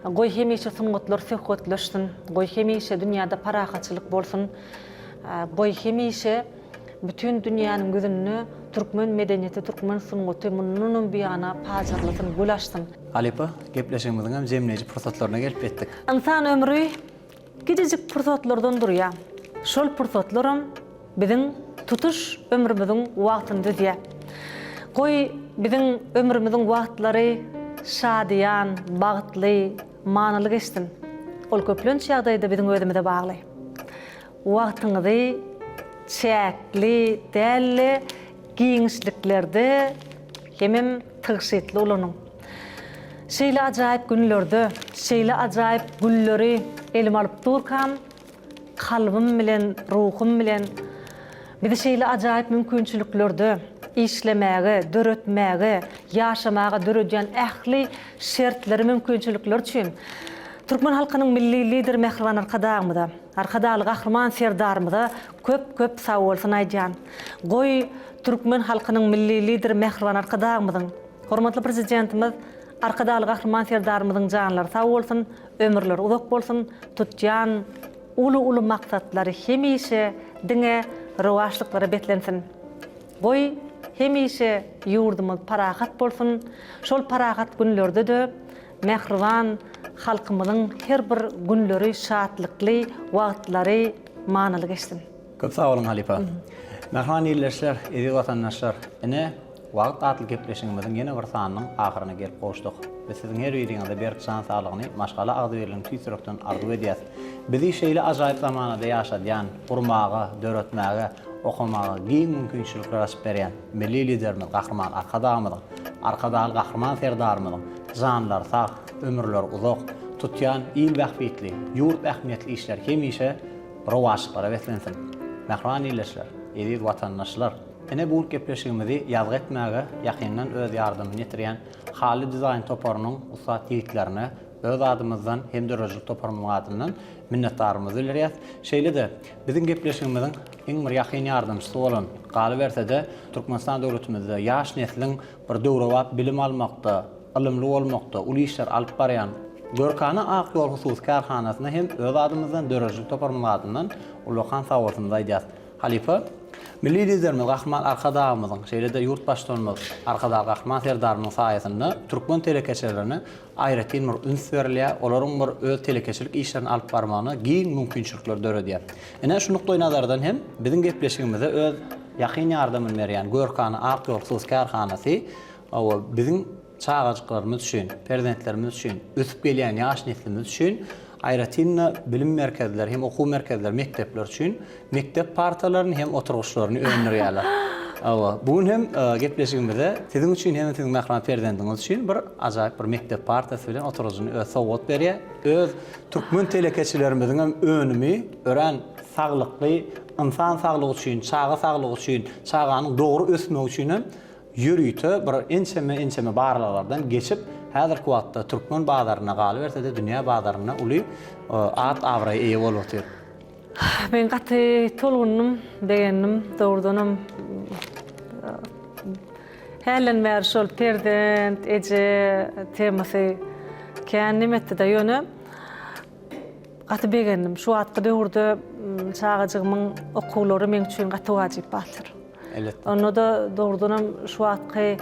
Goý hemişe sungatlar söhbetleşsin, goý hemişe dünýäde parahatçylyk bolsun, goý hemişe bütün dünýäniň gözünü türkmen medeniýeti, türkmen sungaty munun biýana pajarlasyn, gulaşsyn. Halipa, gepleşigimiziň hem jemleýici pursatlaryna gelip etdik. İnsan ömrü gidecek pursatlardan durýar. Şol pursatlarym biziň tutuş ömrümiziň wagtynda diýär. Goý biziň ömrümiziň wagtlary şadyan, bagtly, manaly geçsin. Ol köplenç ýagdaýda biziň özümizde bagly. Wagtyňyzy çäkli, dälli, giňişliklerde hemem tygyşytly olanyň. Şeýle ajaýyp günlerde, şeýle ajaýyp gülleri elim alyp durkam, kalbim bilen, ruhum bilen bir de şeýle ajaýyp mümkinçiliklerde işlemäge, döretmäge, ýaşamaga döredýän ähli şertleri mümkinçilikler üçin Türkmen halkynyň milli lider mehriban arkadaşymyza, arkadaşly gahrman serdarymyza köp sag bolsun aýdýan. Goý Türkmen halkynyň milli lider mehriban arkadaşymyzyň, hormatly prezidentimiz, arkadaşly gahrman serdarymyzyň janlary sag bolsun, ömürleri uzak bolsun, tutjan uly maksatlary hemişe diňe rowaşlyklara betlensin. Goý hemişe ýurdumyz parahat bolsun. Şol parahat günlerde de mehriban halkymyzyň her bir günleri şatlykly, wagtlary manaly geçsin. Köp sağ olun Halipa. Mehriban ýerleşler, edi watandaşlar, ine wagt atly gepleşigimiziň ýene bir sanynyň ahyryna gelip goşdyk. Biz siziň her ýeriňizde berk can saglygyny, maşgala agdyrlygyny tüýsürekden arzu edýäs. Bizi şeýle ajaýyp zamanada ýaşadýan, urmaga, döretmäge, okumaga giň mümkinçilikler açyp berýän milli liderimiz, gahrman arkadaşymyzyň, arkadaşly gahrman serdarymyzyň janlary sag, ömürleri uzak, tutýan il bähbetli, ýurt ähmiýetli işler hemişe rowaşlyklara betlensin. Mehriban ýerleşler, edi watandaşlar, ene bu gepleşigimizi ýazgy etmäge ýakyndan öz ýardymyny ýetirýän Haly dizayn toparynyň usat ýigitlerine öz adymyzdan hem de rejil toparmyň adyndan minnetdarymyzy bildirýäs. Şeýle de biziň gepleşigimiziň iň bir ýakyn ýardymçysy bolan galy berse-de Türkmenistan döwletimizde ýaş neslin bir döwrewap bilim almakda, ilmli bolmakda, uly işler alyp barýan Görkana Akyol Husus Karhanasyna hem öz adymyzdan dörejil toparmyň adyndan Ulukan sawatynda aýdýas. Halipa, milli liderimiz Gahrman arkadaşymyzyň, şeýle de ýurt başdanymyz arkadaş Gahrman serdarymyň saýasynda türkmen telekeçelerini aýratyn bir üns berilýär, olaryň bir öz telekeçilik işlerini alyp barmagyna giň mümkinçilikler döredýär. Ene şu nukdaý nazardan hem biziň gepleşigimizde öz ýakyn ýardymyny berýän Görkana Akyol Husus Karhanasy biziň çağajyklarymyz üçin, prezidentlerimiz üçin, ösüp gelýän ýaş neslimiz üçin aýratyn bilim merkezleri hem okuw merkezleri, mektepler üçin mektep partalaryny hem oturguşlaryny öňürýärler. Bugün hem gepleşigimizde siziň üçin hem siziň mehriban prezidentiňiz üçin bir ajaýyp bir mektep partasy bilen oturgusyny öz sowgat berýär. Öz türkmen telekeçilerimiziň hem önümi ören saglykly, insan saglygy üçin, çağa saglygy üçin, çağanyň dogry ösmegi üçin hem yürüyte bir ençeme barlardan geçip häzirki wagtda türkmen bazaryna galy berse-de dünýä bazaryna uly at awray eýe bolýar. Men gaty tolgunum degenim, dogrudanam helen mer şol prezident eje temasy Kendim etti de yönü gaty begendim. Şu atky döwürde çağajygymyň okulary men üçin gaty wajyp batdyr. Elbetde. Onu da doğrudan şu atky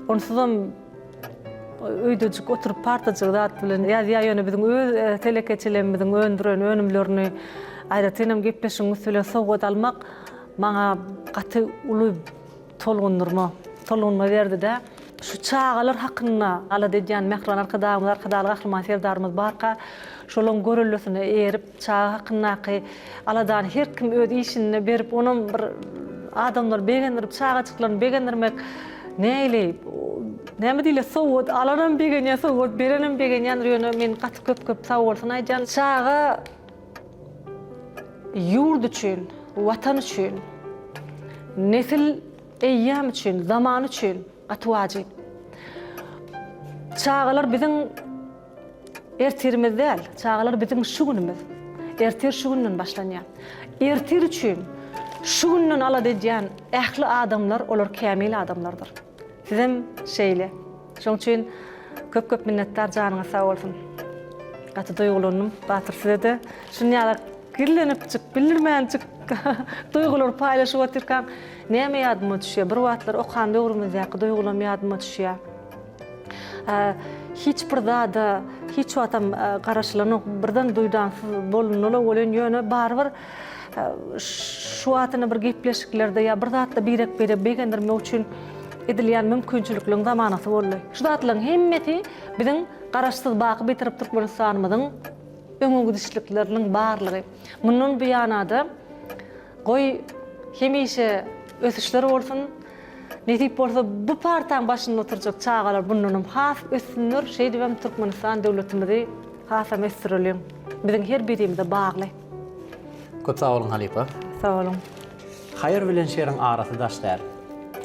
onsuzam öýdejik oturup partacık zat bilen ýa ýöne biziň öz telekeçilerimiziň öndüren önümlerini aýratynam gepleşiň üstüne sowgat almak maňa gaty uly tolgunma berdi de. Şu çağalar hakkında ala diýen mehran arkadaşlar gahryman serdarymyz barka şolun görüllüsine erip çağa hakkındaky aladan her kim öz işini berip onun bir adamlar begendirip çağa çyklaryp begendirmek neýle näme diýle sowgat alanan begenýär sowgat berenem begenýär ýöne men gaty köp sowgatyn aýjan çağa ýurt üçin watan üçin nesil eýýam üçin zaman üçin gaty wajyp. Çağalar biziň ertirimiz däl, çağalar biziň şu günimiz. Ertir şu günden başlanýar. Ertir üçin şu günden ala diýen ähli adamlar olar kämil adamlardyr. Sizem şeýle. Şoň üçin köp minnettar janyňyza sag bolsun. Gaty duýgulandım, batyr size de şunýala kirlenip çyk, bildirmänçik duýgular paýlaşyp oturkan näme ýadyma düşýär? Bir wagtlar okan döwrümizde duýgulam ýadyma düşýär. Hiç bir da hiç watam garaşlanyp birden duýdansyz bolunmaly bolan ýöne barbyr şu watyny bir gepleşiklerde ýa bir zatda birek begendirmek üçin edilýän mümkinçiliklerin zamanasy boldy. Şu zatlaryň hemmeti biziň garaşsyz baky bitirip Türkmenistanymyzyň öňüňi dişlikleriniň barlygy. Mundan bu ýanada goý hemişe ösüşler bolsun. Netip bolsa bu partaň başynda oturjak çağalar bundan has ösünler şeýdibem Türkmenistan döwletimizi has mesrelem. Biziň her birimizde bagly. Köp sag bolun Halipa. Sag bolun. Haýyr bilen şeriň arasy daşlar.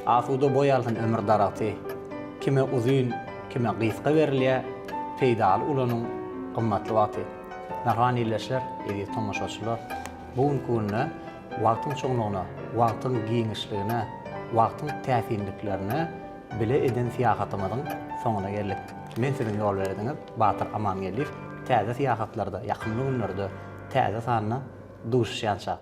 Asuda boýalgyn ömür daraty. Kime uzun, kime gysga berilýär, peýdal ulanyň gymmatly wagty. Narhan illeşler, edi tomaşaçylar. Bugün günne wagtyň çoňlugyna, wagtyň giňişligine, wagtyň täsirliklerine bile eden siýahatymyzyň soňuna geldik. Men siziň ýol berdiňiz Batyr Amangelliw täze siýahatlarda ýakynly günlerde täze sanyna duşýança.